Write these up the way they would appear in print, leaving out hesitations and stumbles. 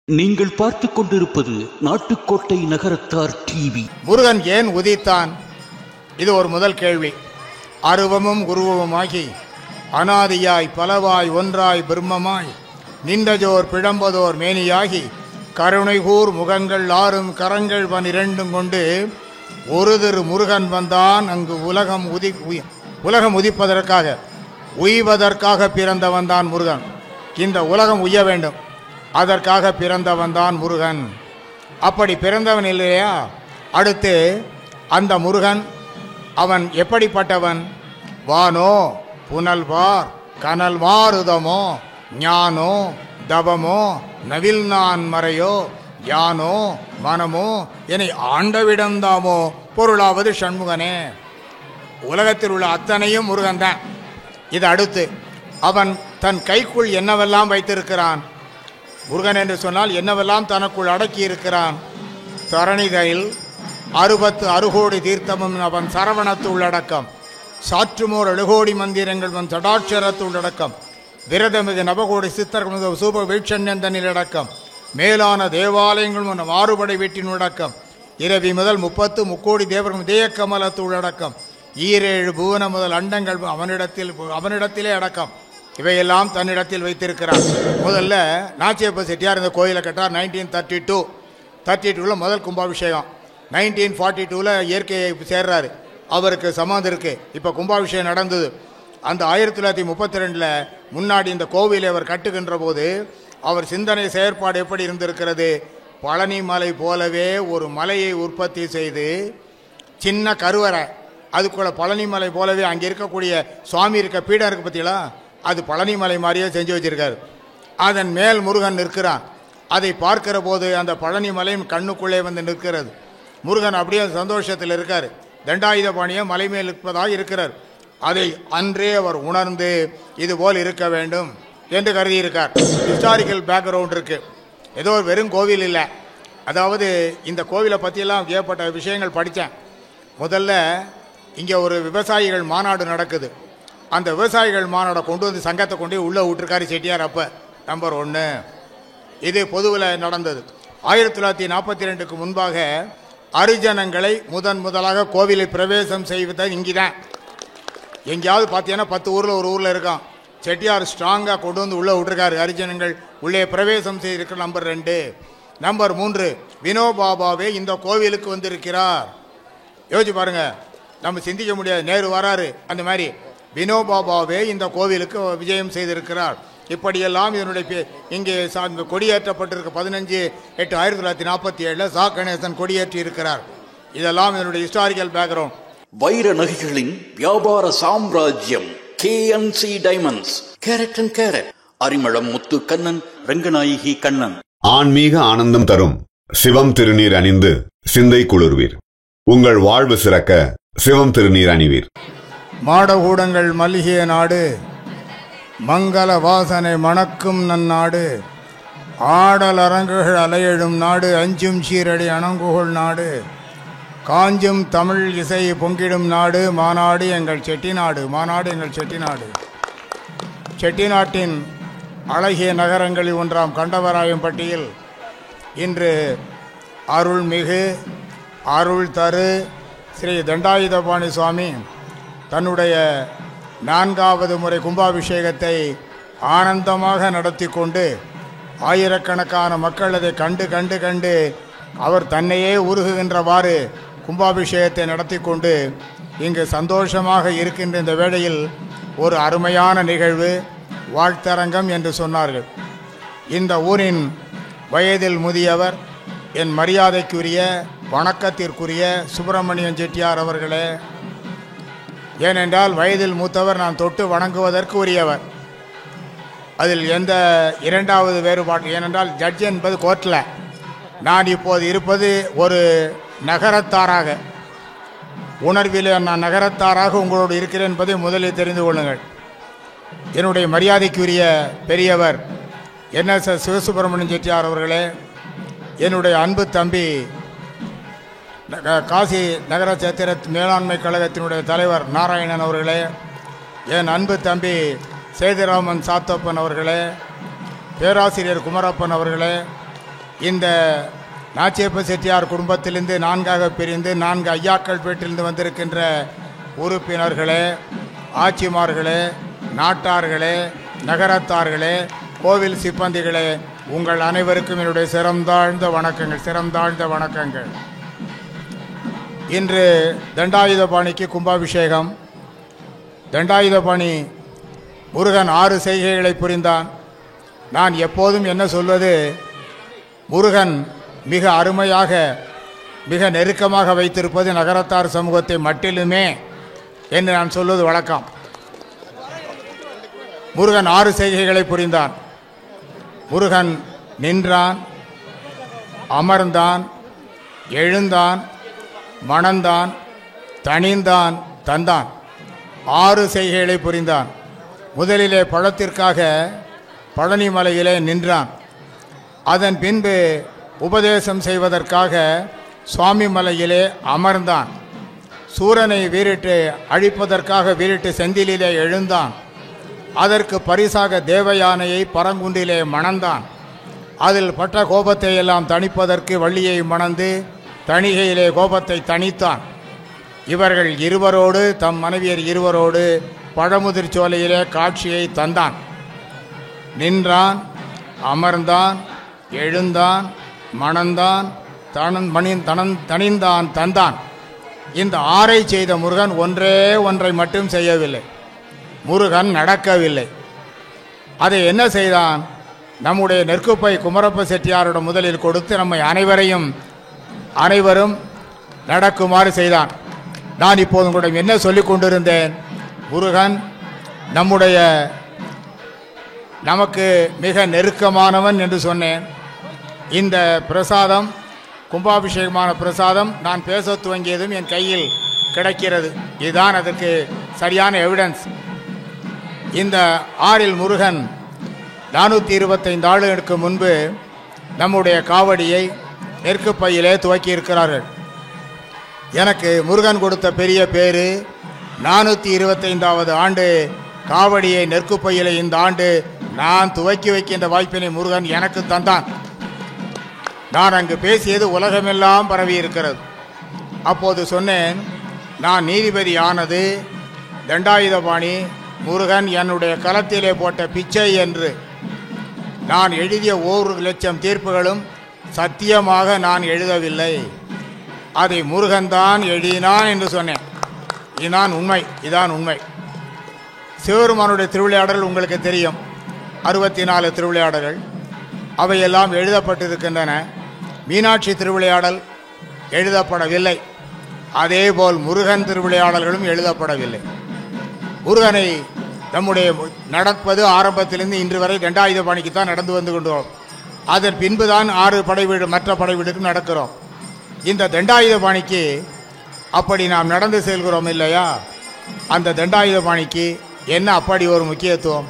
நீங்கள் பார்த்துக் கொண்டிருப்பது நாட்டுக்கோட்டை நகரத்தார் டிவி. முருகன் ஏன் உதித்தான்? இது ஒரு முதல் கேள்வி. அருவமும் உருவமுமாகி அனாதியாய் பலவாய் ஒன்றாய் பிரம்மமாய் நின்றஜோர் பிழம்பதோர் மேனியாகி கருணைகூர் முகங்கள் ஆறும் கரங்கள் 12 கொண்டு ஒரு திரு முருகன் வந்தான். அங்கு உலகம் உதிப்பதற்காக உய்வதற்காக பிறந்தவன் தான் முருகன். இந்த உலகம் உய்ய வேண்டும், அதற்காக பிறந்தவன் தான் முருகன். அப்படி பிறந்தவன் இல்லையா? அடுத்து அந்த முருகன் அவன் எப்படிப்பட்டவன்? வானோ புனல்வார் கனல் மாறுதமோ ஞானோ தவமோ நவில் நான் மறையோ யானோ மனமோ என்னை ஆண்டவிடம்தாமோ பொருளாவது சண்முகனே. உலகத்தில் உள்ள அத்தனையும் முருகன் தான். இது அடுத்து அவன் தன் கைக்குள் என்னவெல்லாம் வைத்திருக்கிறான்? முருகன் என்று சொன்னால் என்னவெல்லாம் தனக்குள் அடக்கி இருக்கிறான்? தரணிகையில் 60 அறுகோடி தீர்த்தமும் அவன் சரவணத்து உள்ளடக்கம், சாற்றுமோர் 7 கோடி மந்திரங்கள் அவன் சடாட்சரத்து உள்ளடக்கம், விரதமிகு நவகோடி சித்தர்கள் சூப வீட்சண்யந்தனில் அடக்கம், மேலான தேவாலயங்கள் முன் மாறுபடை வீட்டின் உள்ளடக்கம், இரவி முதல் 30 முக்கோடி தேவர்கள் தேயக்கமலத்து உள்ளடக்கம், 7 புவன முதல் அண்டங்கள் அவனிடத்திலே அடக்கம். இவையெல்லாம் தன்னிடத்தில் வைத்திருக்கிறார். முதல்ல நாச்சியப்ப செட்டியார் இந்த கோயிலை கட்டார் 1932. முதல் கும்பாபிஷேகம். 1942 இயற்கையை சேர்றாரு. அவருக்கு சமாதி இருக்கு. இப்போ கும்பாபிஷேகம் நடந்தது. அந்த 1932 முன்னாடி இந்த கோவிலை அவர் கட்டுகின்ற போது அவர் சிந்தனை செயற்பாடு எப்படி இருந்திருக்கிறது? பழனி மலை போலவே ஒரு மலையை உற்பத்தி செய்து சின்ன கருவறை, அதுக்குள்ள பழனி மலை போலவே அங்கே இருக்கக்கூடிய சுவாமி இருக்க பீடம் இருக்கு பற்றியலா, அது பழனி மலை மாதிரியே செஞ்சு வச்சிருக்காரு. அதன் மேல் முருகன் நிற்கிறான். அதை பார்க்கிற போது அந்த பழனி மலையும் கண்ணுக்குள்ளே வந்து நிற்கிறது. முருகன் அப்படியே சந்தோஷத்தில் இருக்கார். தண்டாயுதபாணியை மலை மேல் இருப்பதாக இருக்கிறார். அதை அன்றே அவர் உணர்ந்து இதுபோல் இருக்க வேண்டும் என்று கருதி இருக்கார். ஹிஸ்டாரிக்கல் பேக்ரவுண்ட் இருக்கு. ஏதோ வெறும் கோவில் இல்லை. அதாவது இந்த கோவிலை பற்றியெல்லாம் ஏற்பட்ட விஷயங்கள் படித்தேன். முதல்ல இங்கே ஒரு விவசாயிகள் மாநாடு நடக்குது. அந்த விவசாயிகள் மாநாடை கொண்டு வந்து சங்கத்தை கொண்டு உள்ளே விட்டுருக்காரு செட்டியார். அப்போ நம்பர் 1 இது பொதுவில் நடந்தது. 1942க்கு முன்பாக அரிஜனங்களை முதலாக கோவிலை பிரவேசம் செய்வதை இங்கேதான். எங்கேயாவது பார்த்தீங்கன்னா 10 ஊரில் ஒரு ஊரில் இருக்கான். செட்டியார் ஸ்ட்ராங்காக கொண்டு வந்து உள்ளே விட்டுருக்காரு. அரிஜனங்கள் உள்ளே பிரவேசம் செய்திருக்கிற நம்பர் 2. நம்பர் 3 வினோபாபாவே இந்த கோவிலுக்கு வந்திருக்கிறார். யோசிச்சு பாருங்க, நம்ம சிந்திக்க முடியாது. நேரு வராரு, அந்த மாதிரி வினோபாபாவே இந்த கோவிலுக்கு விஜயம் செய்திருக்கிறார். இப்படியெல்லாம் இதனுடைய இங்கே கொடியேற்றப்பட்டிருக்க 15/8/1947 சா கணேசன் கொடியேற்றி இருக்கிறார். இதெல்லாம் இதனுடைய ஹிஸ்டாரிக்கல் பேக்ரவுண்ட். வைர நகைகளின் வியாபார சாம்ராஜ்யம் KNC diamonds. Carat and carat, Arimalam Muthu Kannan, Ranganayaki Kannan. ஆன்மீக ஆனந்தம் தரும் சிவம் திருநீர் அணிந்து சிந்தை குளிர்வீர். உங்கள் வாழ்வு சிறக்க சிவம் திருநீர் அணிவீர். மாடகூடங்கள் மல்லிகைய நாடு, மங்கள வாசனை மணக்கும் நன்னாடு, ஆடல் அரங்குகள் அலையெழும் நாடு, அஞ்சும் சீரடி அணங்குகொள் நாடு, காஞ்சும் தமிழ் இசை பொங்கிடும் நாடு, மாநாடு எங்கள் செட்டிநாடு, மாநாடு எங்கள் செட்டிநாடு. செட்டிநாட்டின் அழகிய நகரங்களில் ஒன்றாம் கண்டவராயம்பட்டியில் இன்று அருள்மிகு அருள் தரு ஸ்ரீ தண்டாயுதபாணி சுவாமி தன்னுடைய 4வது முறை கும்பாபிஷேகத்தை ஆனந்தமாக நடத்தி கொண்டு ஆயிரக்கணக்கான மக்கள் அதை கண்டு அவர் தன்னையே உருகுகின்றவாறு கும்பாபிஷேகத்தை நடத்தி கொண்டு இங்கு சந்தோஷமாக இருக்கின்ற இந்த வேளையில் ஒரு அருமையான நிகழ்வு, வாழ்த்தரங்கம் என்று சொன்னார்கள். இந்த ஊரின் வயதில் முதியவர், என் மரியாதைக்குரிய வணக்கத்திற்குரிய சுப்பிரமணியன் செட்டியார் அவர்களே, ஏனென்றால் வயதில் மூத்தவர், நான் தொட்டு வணங்குவதற்கு உரியவர். அதில் எந்த 2வது வேறுபாடு, ஏனென்றால் ஜட்ஜ் என்பது கோர்ட்டில், நான் இப்போது இருப்பது ஒரு நகரத்தாராக, உணர்விலே நான் நகரத்தாராக உங்களோடு இருக்கிறேன் என்பதை முதலில் தெரிந்து கொள்ளுங்கள். என்னுடைய மரியாதைக்குரிய பெரியவர் NS சிவசுப்பிரமணியன் செட்டியார் அவர்களே, என்னுடைய அன்பு தம்பி காசி நகர சத்திர மேலாண்மை கழகத்தினுடைய தலைவர் நாராயணன் அவர்களே, என் அன்பு தம்பி சேதுராமன் சாத்தப்பன் அவர்களே, பேராசிரியர் குமரப்பன் அவர்களே, இந்த நாச்சியப்ப செட்டியார் குடும்பத்திலிருந்து 4ஆக பிரிந்து 4 ஐயாக்கள் வீட்டிலிருந்து வந்திருக்கின்ற உறுப்பினர்களே, ஆட்சிமார்களே, நாட்டார்களே, நகரத்தார்களே, கோவில் சிப்பந்திகளே, உங்கள் அனைவருக்கும் என்னுடைய சிறந்தாழ்ந்த வணக்கங்கள். இன்று தண்டாயுதபாணிக்கு கும்பாபிஷேகம். தண்டாயுதபாணி முருகன் 6 செய்கைகளை புரிந்தான். நான் எப்போதும் என்ன சொல்வது, முருகன் மிக அருமையாக மிக நெருக்கமாக வைத்திருப்பது நகரத்தார் சமூகத்தை மட்டிலுமே என்று நான் சொல்வது வழக்கம். முருகன் 6 செய்கைகளை புரிந்தான். முருகன் நின்றான், அமர்ந்தான், எழுந்தான், மணந்தான், தணிந்தான், தந்தான். 6 செய்கைகளை புரிந்தான். முதலிலே பழத்திற்காக பழனி மலையிலே நின்றான். அதன் பின்பு உபதேசம் செய்வதற்காக சுவாமி மலையிலே அமர்ந்தான். சூரனை வீரிட்டு அழிப்பதற்காக வீரிட்டு செந்திலே எழுந்தான். அதற்கு பரிசாக தேவயானையை பரங்குன்றிலே மணந்தான். அதில் பட்ட கோபத்தை எல்லாம் தணிப்பதற்கு வள்ளியை மணந்து தணிகையிலே கோபத்தை தணித்தான். இவர்கள் இருவரோடு, தம் மனைவியர் இருவரோடு பழமுதிர் சோலையிலே காட்சியை தந்தான். நின்றான், அமர்ந்தான், எழுந்தான், மணந்தான், தணிந்தான், தந்தான். இந்த 6 செய்த முருகன் ஒன்றை மட்டும் செய்யவில்லை. முருகன் நடக்கவில்லை. அதை என்ன செய்தான்? நம்முடைய நெற்குப்பை குமரப்ப செட்டியாரோட முதலில் கொடுத்து நம்மை அனைவரும் நடக்குமாறு செய்தான். நான் இப்போது கூட என்ன சொல்லிக் கொண்டிருந்தேன்? முருகன் நமக்கு மிக நெருக்கமானவன் என்று சொன்னேன். இந்த பிரசாதம், கும்பாபிஷேகமான பிரசாதம், நான் பேச துவங்கியதும் என் கையில் கிடைக்கிறது. இதுதான் அதற்கு சரியான எவிடன்ஸ். இந்த ஆறில் முருகன் 425 ஆண்டுகளுக்கு முன்பு நம்முடைய காவடியை நெற்குப்பையிலே துவக்கி இருக்கிறார்கள். எனக்கு முருகன் கொடுத்த பெரிய பேரு 425வது ஆண்டு காவடியை நெற்குப்பையிலே இந்த ஆண்டு நான் துவக்கி வைக்கின்ற வாய்ப்பினை முருகன் எனக்கு தந்தான். நான் அங்கு பேசியது உலகமெல்லாம் பரவி இருக்கிறது. அப்போது சொன்னேன், நான் நீதிபதி ஆனது தண்டாயுதபாணி முருகன் என்னுடைய களத்திலே போட்ட பிச்சை என்று. நான் எழுதிய 1,00,000 தீர்ப்புகளும் சத்தியமாக நான் எழுதவில்லை, அதை முருகன்தான் எழுதினான் என்று சொன்னேன். இதான் உண்மை. சிவபெருமானுடைய திருவிளையாடல் உங்களுக்கு தெரியும், 64 திருவிளையாடல்கள், அவையெல்லாம் எழுதப்பட்டிருக்கின்றன. மீனாட்சி திருவிளையாடல் எழுதப்படவில்லை. அதேபோல் முருகன் திருவிளையாடல்களும் எழுதப்படவில்லை. முருகனை நம்முடைய நடப்பது ஆரம்பத்திலிருந்து இன்று வரை தண்டாயுதபாணிக்கு தான் நடந்து வந்து கொண்டோம். அதன் பின்புதான் 6 படைவீடு மற்ற படைவீடுக்கும் நடக்கிறோம். இந்த தண்டாயுதபாணிக்கு அப்படி நாம் நடந்து செல்கிறோம் இல்லையா? அந்த தண்டாயுதபாணிக்கு என்ன அப்படி ஒரு முக்கியத்துவம்?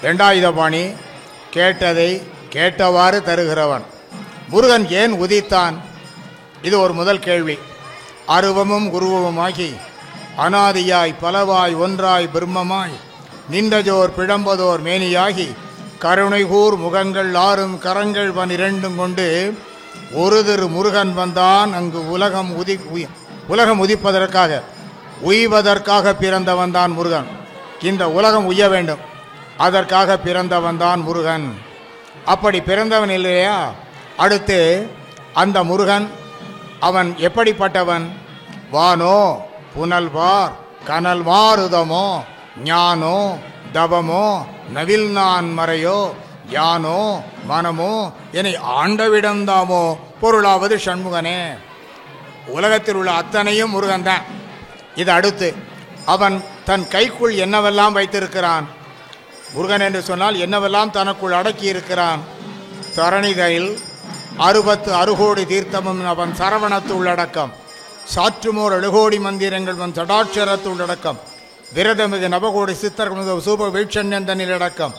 தண்டாயுதபாணி கேட்டதை கேட்டவாறு தருகிறவன். முருகன் ஏன் உதித்தான்? இது ஒரு முதல் கேள்வி. அருவமும் உருவமுமாகி அனாதியாய் பலவாய் ஒன்றாய் பிரம்மமாய் நின்றஜோர் பிழம்பதோர் மேனியாகி கருணைகூர் முகங்கள் 6 கரங்கள் 12 கொண்டு ஒரு திரு முருகன் வந்தான். அங்கு உலகம் உதிப்பதற்காக உய்வதற்காக பிறந்தவன் தான் முருகன். இந்த உலகம் உய்ய வேண்டும், அதற்காக பிறந்தவன் தான் முருகன். அப்படி பிறந்தவன் இல்லையா? அடுத்து அந்த முருகன் அவன் எப்படிப்பட்டவன்? வானோ புனல்வார் கனல் மாருதமோ ஞானோ தவமோ நவில் நான் மறையோ யானோ மனமோ என்னை ஆண்டவிடந்தாமோ பொருளாவது சண்முகனே. உலகத்தில் உள்ள அத்தனையும் முருகன் தான். இது அடுத்து அவன் தன் கைக்குள் என்னவெல்லாம் வைத்திருக்கிறான்? முருகன் என்று சொன்னால் என்னவெல்லாம் தனக்குள் அடக்கி இருக்கிறான்? தரணிகையில் 60 கோடி தீர்த்தமும் அவன் சரவணத்து உள்ளடக்கம். சாற்றுமோர் 7 கோடி மந்திரங்கள் அவன் சடாட்சரத்து உள்ளடக்கம். விரதமிகு நவகோடி சித்தர்கள் சூப வீட்சண்யந்தனில் அடக்கம்.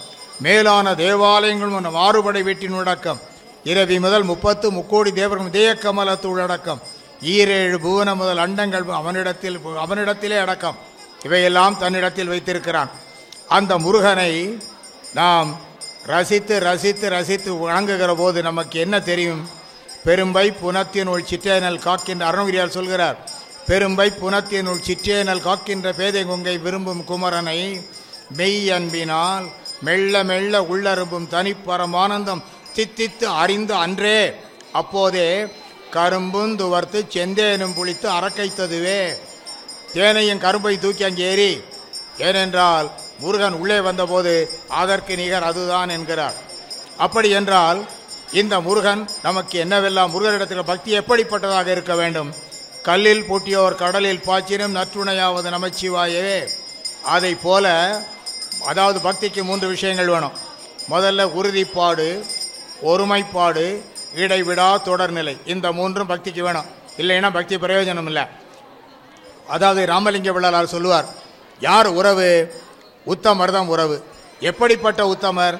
மேலான தேவாலயங்கள் மாறுபடை வீட்டின் உள்ளடக்கம். இரவி முதல் 30 முக்கோடி தேவர்கள் தேயக்கமலத்து உள்ளடக்கம். 7 புவன முதல் அண்டங்கள் அவனிடத்திலே அடக்கம். இவையெல்லாம் தன்னிடத்தில் வைத்திருக்கிறான். அந்த முருகனை நாம் ரசித்து ரசித்து ரசித்து வணங்குகிற போது நமக்கு என்ன தெரியும்? பெரும்பை புனத்தினுள் சிற்றேனல் காக்கின்ற அருணகிரியார் சொல்கிறார், பெரும்பை புனத்தினுள் சிற்றேனல் காக்கின்ற பேதை கொங்கை விரும்பும் குமரனை மெய் அன்பினால் மெல்ல மெல்ல உள்ளரும்பும் தனிப்பரமானந்தம் தித்தித்து அறிந்து அன்றே அப்போதே கரும்பும் துவர்த்து செந்தேனும் புளித்து அறக்கைத்ததுவே. தேனையும் கரும்பை தூக்கி அங்கே ஏறி, ஏனென்றால் முருகன் உள்ளே வந்தபோது அதற்கு நிகர் அதுதான் என்கிறார். அப்படி என்றால் இந்த முருகன் நமக்கு என்னவெல்லாம், முருகனிடத்தில் பக்தி எப்படிப்பட்டதாக இருக்க வேண்டும்? கல்லில் பூட்டியோர் கடலில் பாய்ச்சினும் நற்றுணையாவது நமச்சிவாயவே. அதை போல, அதாவது பக்திக்கு 3 விஷயங்கள் வேணும். முதல்ல உறுதிப்பாடு, ஒருமைப்பாடு, இடைவிடா தொடர்நிலை. இந்த 3ம் பக்திக்கு வேணும். இல்லைன்னா பக்தி பிரயோஜனம் இல்லை. அதாவது ராமலிங்க பிள்ளார் சொல்லுவார், யார் உறவு? உத்தமர் தான் உறவு. எப்படிப்பட்ட உத்தமர்?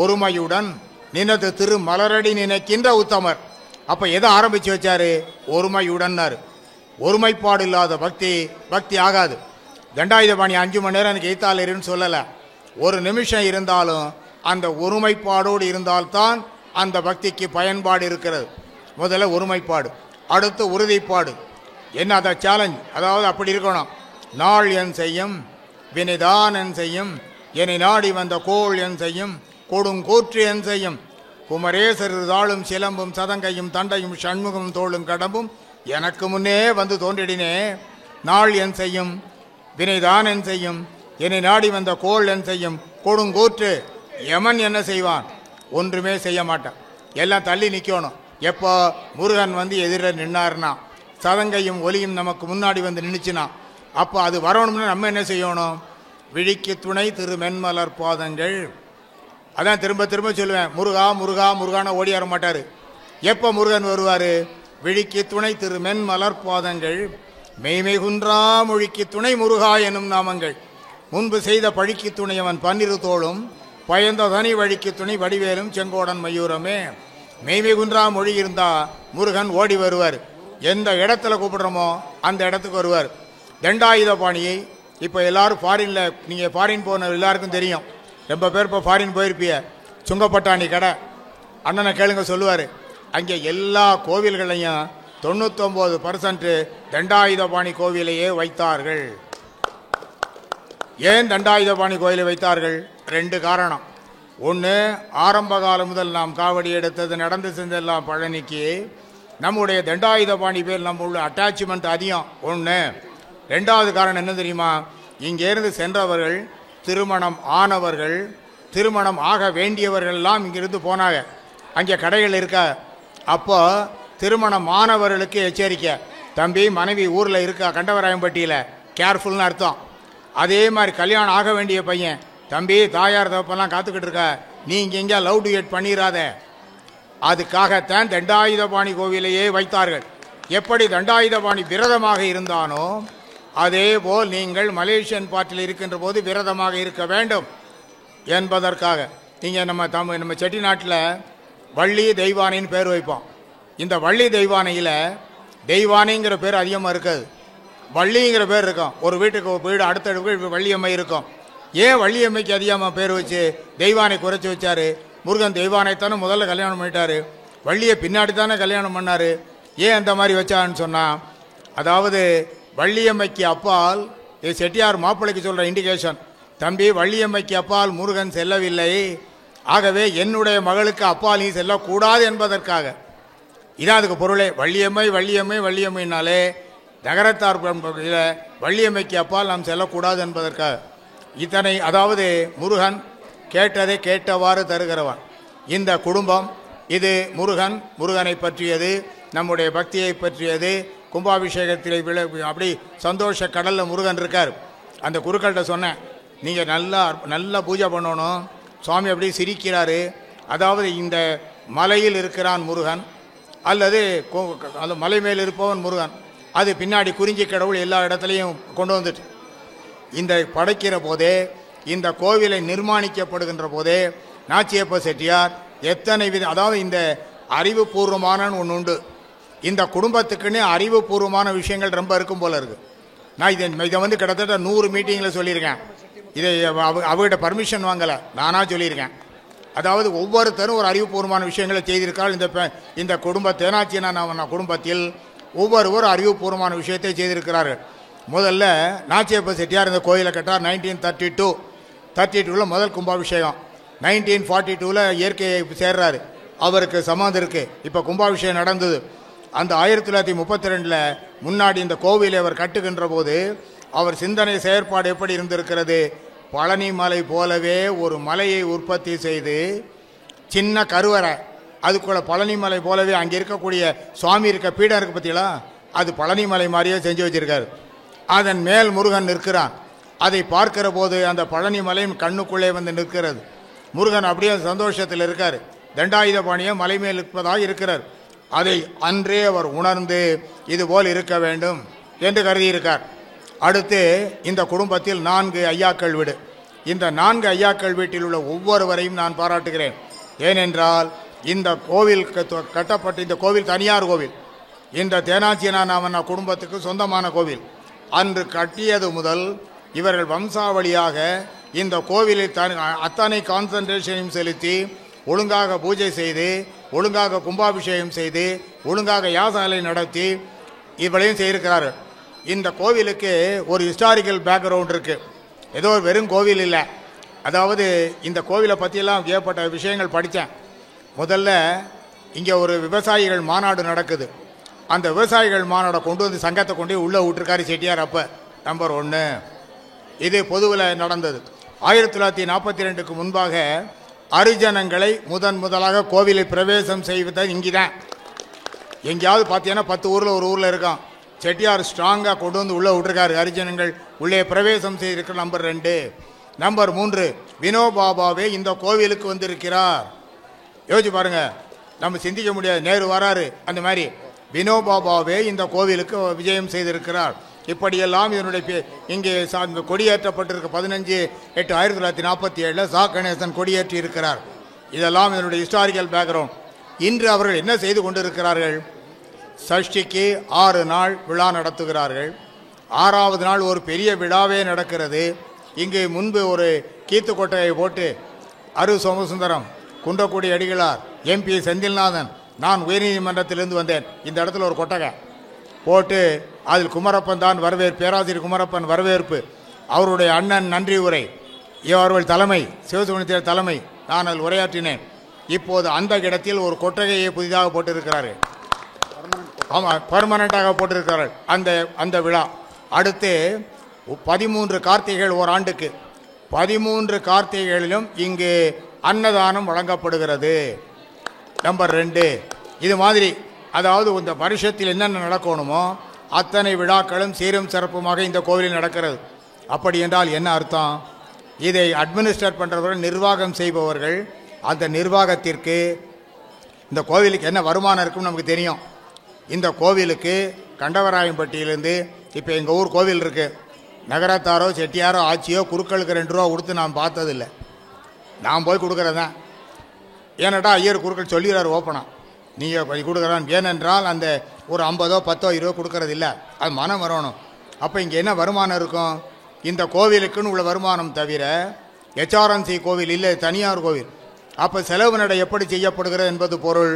ஒருமையுடன் நினது திரு மலரடி நினைக்கின்ற உத்தமர். அப்போ எதை ஆரம்பித்து வச்சாரு? ஒருமையுடன்னாரு. ஒருமைப்பாடு இல்லாத பக்தி பக்தி ஆகாது. தண்டாயுதபாணி 5 மணி நேரம் எனக்கு எய்த்தால் இருன்னு சொல்லலை. ஒரு நிமிஷம் இருந்தாலும் அந்த ஒருமைப்பாடோடு இருந்தால்தான் அந்த பக்திக்கு பயன்பாடு இருக்கிறது. முதல்ல ஒருமைப்பாடு, அடுத்து உறுதிப்பாடு. என்ன அதை சேலஞ்ச், அதாவது அப்படி இருக்கணும். நாள் என் செய்யும் வினைதான் என் செய்யும், என்னை நாடி வந்த கோள் என் செய்யும், கொடுங்கூற்று என் செய்யும், குமரேசர் தாளும் சிலம்பும் சதங்கையும் தண்டையும் சண்முகம் தோளும் கடம்பும் எனக்கு முன்னே வந்து தோன்றிடினே. நாள் என் செய்யும் வினைதான் என் செய்யும், என்னை நாடி வந்த கோள் என் செய்யும், கொடுங்கூற்று. யமன் என்ன செய்வான்? ஒன்றுமே செய்ய மாட்டான். எல்லாம் தள்ளி நிற்கணும். எப்போ முருகன் வந்து எதிரில் நின்னார்னா, சதங்கையும் ஒலியும் நமக்கு முன்னாடி வந்து நின்றுச்சுனா, அப்போ அது வரணும்னா நம்ம என்ன செய்யணும்? விழிக்கு துணை திரு மென்மலர் பாதங்கள். அதான் திரும்ப திரும்ப சொல்லுவேன், முருகா முருகா முருகான ஓடி வர மாட்டார். எப்போ முருகன் வருவார்? விழிக்கு துணை திரு மென்மலர் பாதங்கள், மெய்மை குன்றா மொழிக்கு துணை முருகா எனும் நாமங்கள், முன்பு செய்த பழிக்கு துணை அவன் 12 தோளும், பயந்த தனி வழிக்கு துணை வடிவேலும் செங்கோடன் மயூரமே. மெய்மை குன்றா மொழி இருந்தால் முருகன் ஓடி வருவார். எந்த இடத்துல கூப்பிடுறோமோ அந்த இடத்துக்கு வருவார். தண்டாயுதபாணியை இப்போ எல்லாரும் ஃபாரினில், நீங்கள் ஃபாரின் போன எல்லாருக்கும் தெரியும். ரொம்ப பேர் இப்போ ஃபாரின் போயிருப்பிய. சுங்கப்பட்டாணி கடை அண்ணனை கேளுங்க, சொல்லுவார். அங்கே எல்லா கோவில்களையும் 99% தண்டாயுதபாணி கோவிலையே வைத்தார்கள். ஏன் தண்டாயுதபாணி கோயிலை வைத்தார்கள்? 2 காரணம். ஒன்று, ஆரம்ப காலம் முதல் நாம் காவடி எடுத்தது நடந்து சென்றெல்லாம் பழனிக்கு நம்முடைய தண்டாயுதபாணி பேர் நம்ம உள்ள அட்டாச்மெண்ட் அதிகம். ஒன்று. 2வது காரணம் என்ன தெரியுமா? இங்கேருந்து சென்றவர்கள், திருமணம் ஆனவர்கள், திருமணம் ஆக வேண்டியவர்கள்லாம் இங்கிருந்து போனாங்க. அங்கே கடைகள் இருக்க. அப்போ திருமணம் ஆனவர்களுக்கு எச்சரிக்கை, தம்பி மனைவி ஊரில் இருக்கா கண்டவராயம்பட்டியில், கேர்ஃபுல்னு அர்த்தம். அதே மாதிரி கல்யாணம் ஆக வேண்டிய பையன், தம்பி தாயார் தப்பெல்லாம் காத்துக்கிட்டு இருக்க, நீ இங்கே லவ் டுயட் பண்ணிடாத. அதுக்காகத்தான் தண்டாயுதபாணி கோவிலையே வைத்தார்கள். எப்படி தண்டாயுதபாணி விரதமாக இருந்தானோ அதே போல் நீங்கள் மலேசியன் பாட்டில் இருக்கின்ற போது விரதமாக இருக்க வேண்டும் என்பதற்காக. நீங்கள் நம்ம செட்டிநாட்டில் வள்ளி தெய்வானைன்னு பேர் வைப்போம். இந்த வள்ளி தெய்வானையில் தெய்வானைங்கிற பேர் அதிகமாக இருக்காது, வள்ளிங்கிற பேர் இருக்கும். ஒரு வீட்டுக்கு வீடு அடுத்தடுக்கு வள்ளியம்மை இருக்கும். ஏன் வள்ளியம்மைக்கு அதிகமாக பேர் வச்சு தெய்வானை குறைச்சி வச்சார்? முருகன் தெய்வானைத்தானே முதல்ல கல்யாணம் பண்ணிட்டார், வள்ளியை பின்னாடி தானே கல்யாணம் பண்ணார். ஏன் அந்த மாதிரி வச்சான்னு சொன்னால், அதாவது வள்ளியம்மைக்கு அப்பால், இது செட்டியார் மாப்பிள்ளைக்கு சொல்கிற இண்டிகேஷன், தம்பி வள்ளியம்மைக்கு அப்பால் முருகன் செல்லவில்லை, ஆகவே என்னுடைய மகளுக்கு அப்பால் நீ செல்லக்கூடாது என்பதற்காக. இதான் அதுக்கு பொருளே. வள்ளியம்மை வள்ளியம்மை வள்ளியம்மைனாலே நகரத்தார் வள்ளியம்மைக்கு அப்பால் நாம் செல்லக்கூடாது என்பதற்காக. இத்தனை, அதாவது முருகன் கேட்டதை கேட்டவாறு தருகிறவன். இந்த குடும்பம் இது முருகனை பற்றியது, நம்முடைய பக்தியை பற்றியது. கும்பாபிஷேகத்தில் அப்படி சந்தோஷ கடலில் முருகன் இருக்கார். அந்த குருக்கள்கிட்ட சொன்னேன், நீங்கள் நல்லா பூஜை பண்ணணும். சுவாமி அப்படி சிரிக்கிறாரு. அதாவது இந்த மலையில் இருக்கிறான் முருகன், அல்லது அந்த மலை மேல் இருப்பவன் முருகன், அது பின்னாடி குறிஞ்சி கடவுள் எல்லா இடத்துலையும் கொண்டு வந்துட்டு இந்த படைக்கிற போதே, இந்த கோவிலை நிர்மாணிக்கப்படுகின்ற போதே நாச்சியப்ப செட்டியார் எத்தனை அதாவது இந்த அறிவுபூர்வமான ஒன்று உண்டு. இந்த குடும்பத்துக்குன்னு அறிவுபூர்வமான விஷயங்கள் ரொம்ப இருக்கும் போல இருக்கு. நான் இதை வந்து கிட்டத்தட்ட 100 மீட்டிங்கில் சொல்லியிருக்கேன். இதை அவகிட்ட பர்மிஷன் வாங்கலை, நானாக சொல்லியிருக்கேன். அதாவது ஒவ்வொருத்தரும் ஒரு அறிவுபூர்வமான விஷயங்களை செய்திருக்காள். இந்த தேனாச்சியான குடும்பத்தில் ஒவ்வொருவரும் அறிவுபூர்வமான விஷயத்தை செய்திருக்கிறார்கள். முதல்ல நாச்சியப்ப செட்டியார் இந்த கோயிலை கட்டார் 1932 முதல் கும்பாபிஷேகம். 1942 இயற்கையை சேர்றாரு, அவருக்கு சமாதி இருக்கு. இப்போ கும்பாபிஷேகம் நடந்தது. அந்த 1932 முன்னாடி இந்த கோவிலை அவர் கட்டுகின்ற போது அவர் சிந்தனை செயற்பாடு எப்படி இருந்திருக்கிறது? பழனி மலை போலவே ஒரு மலையை உற்பத்தி செய்து சின்ன கருவறை, அதுக்குள்ள பழனி மலை போலவே அங்கே இருக்கக்கூடிய சுவாமி இருக்க பீடம் இருக்கு பற்றிகளா, அது பழனி மலை மாதிரியே செஞ்சு வச்சிருக்காரு. அதன் மேல் முருகன் நிற்கிறான். அதை பார்க்கிற போது அந்த பழனி மலையும் கண்ணுக்குள்ளே வந்து நிற்கிறது. முருகன் அப்படியே சந்தோஷத்தில் இருக்கார். தண்டாயுதபாணியை மலை மேல் இருப்பதாக இருக்கிறார். அதை அன்றே அவர் உணர்ந்து இதுபோல் இருக்க வேண்டும் என்று கருதியிருக்கார். அடுத்து இந்த குடும்பத்தில் 4 ஐயாக்கள் வீடு. இந்த 4 ஐயாக்கள் வீட்டில் உள்ள ஒவ்வொருவரையும் நான் பாராட்டுகிறேன். ஏனென்றால் இந்த கோவில் கட்டப்பட்ட இந்த கோவில் தனியார் கோவில், இந்த தேனாச்சியனான குடும்பத்துக்கு சொந்தமான கோவில். அன்று கட்டியது முதல் இவர்கள் வம்சாவளியாக இந்த கோவிலில் அத்தனை கான்சன்ட்ரேஷனையும் செலுத்தி ஒழுங்காக பூஜை செய்து, ஒழுங்காக கும்பாபிஷேகம் செய்து, ஒழுங்காக யாசனை நடத்தி இவளையும் செய்திருக்கிறார்கள். இந்த கோவிலுக்கு ஒரு ஹிஸ்டாரிக்கல் பேக்ரவுண்ட் இருக்குது. ஏதோ வெறும் கோவில் இல்லை. அதாவது இந்த கோவிலை பற்றியெல்லாம் ஏற்பட்ட விஷயங்கள் படித்தேன். முதல்ல இங்கே ஒரு விவசாயிகள் மாநாடு நடக்குது. அந்த விவசாயிகள் மாநாடை கொண்டு வந்து சங்கத்தை கொண்டு உள்ளே விட்டுருக்காரு செட்டியார். அப்போ நம்பர் 1 இது பொதுவில் நடந்தது. 1942 முன்பாக அரிஜனங்களை முதலாக கோவிலை பிரவேசம் செய்வது இங்கே தான். எங்கேயாவது பார்த்தீங்கன்னா 10 ஊரில் ஒரு ஊரில் இருக்கான். செட்டியார் ஸ்ட்ராங்காக கொண்டு வந்து உள்ளே விட்டுருக்காரு. ஹரிஜனங்கள் உள்ளே பிரவேசம் செய்திருக்கிற நம்பர் 2. நம்பர் 3 வினோபாபாவே இந்த கோவிலுக்கு வந்திருக்கிறார். யோசிச்சு பாருங்க, நம்ம சிந்திக்க முடியாது. நேரு வராரு, அந்த மாதிரி வினோபாபாவே இந்த கோவிலுக்கு விஜயம் செய்திருக்கிறார். இப்படியெல்லாம் இதனுடைய இங்கே கொடியேற்றப்பட்டிருக்க 15/8/1947 சா கணேசன் கொடியேற்றி இருக்கிறார். இதெல்லாம் இதனுடைய ஹிஸ்டாரிக்கல் பேக்ரவுண்ட். இன்று அவர்கள் என்ன செய்து கொண்டிருக்கிறார்கள்? சஷ்டிக்கு 6 நாள் விழா நடத்துகிறார்கள். 6வது நாள் ஒரு பெரிய விழாவே நடக்கிறது. இங்கு முன்பு ஒரு கீத்து கொட்டையை போட்டு அரு சோமசுந்தரம், குன்றக்குடி அடிகளார், MP செந்தில்நாதன், நான் உயர்நீதிமன்றத்திலிருந்து வந்தேன், இந்த இடத்துல ஒரு கொட்டகை போட்டு அதில் குமரப்பன் தான் வரவேற்பு, பேராசிரியர் குமரப்பன் வரவேற்பு, அவருடைய அண்ணன் நன்றி உரை, அவர்கள் தலைமை, சிவசுமணியர் தலைமை, நான் அதில் உரையாற்றினேன். இப்போது அந்த இடத்தில் ஒரு கொட்டகையை புதிதாக போட்டிருக்கிறார்கள். ஆமாம், பர்மனண்டாக போட்டிருக்கிறார்கள் அந்த விழா. அடுத்து 13 கார்த்திகைகள் ஓராண்டுக்கு 13 கார்த்திகைகளிலும் இங்கு அன்னதானம் வழங்கப்படுகிறது. நம்பர் 2 இது மாதிரி, அதாவது இந்த வருஷத்தில் என்னென்ன நடக்கணுமோ அத்தனை விழாக்களும் சீரும் சிறப்புமாக இந்த கோவிலில் நடக்கிறது. அப்படி என்றால் என்ன அர்த்தம்? இதை அட்மினிஸ்ட்ரேட் பண்ணுறவர்கள், நிர்வாகம் செய்பவர்கள், அந்த நிர்வாகத்திற்கு இந்த கோவிலுக்கு என்ன வருமானம் இருக்குன்னு நமக்கு தெரியும். இந்த கோவிலுக்கு கண்டவராயம்பட்டியிலேருந்து இப்போ எங்கள் ஊர் கோவில் இருக்குது, நகரத்தாரோ செட்டியாரோ ஆட்சியோ குறுக்களுக்கு 2 ரூபா கொடுத்து நான் பார்த்ததில்லை. நான் போய் கொடுக்குறதான். ஏன்னாட்டா ஐயர் குறுக்கள் சொல்லிடுறாரு ஓப்பனாக, நீங்கள் கொஞ்சம் கொடுக்குறான். ஏனென்றால் அந்த ஒரு 50 10 20 கொடுக்கறது இல்லை, அது மனம் வரணும். அப்போ இங்கே என்ன வருமானம் இருக்கும்? இந்த கோவிலுக்குன்னு உள்ள வருமானம் தவிர HRNC கோவில் இல்லை, தனியார் கோவில். அப்போ செலவு நடை எப்படி செய்யப்படுகிறது என்பது பொருள்.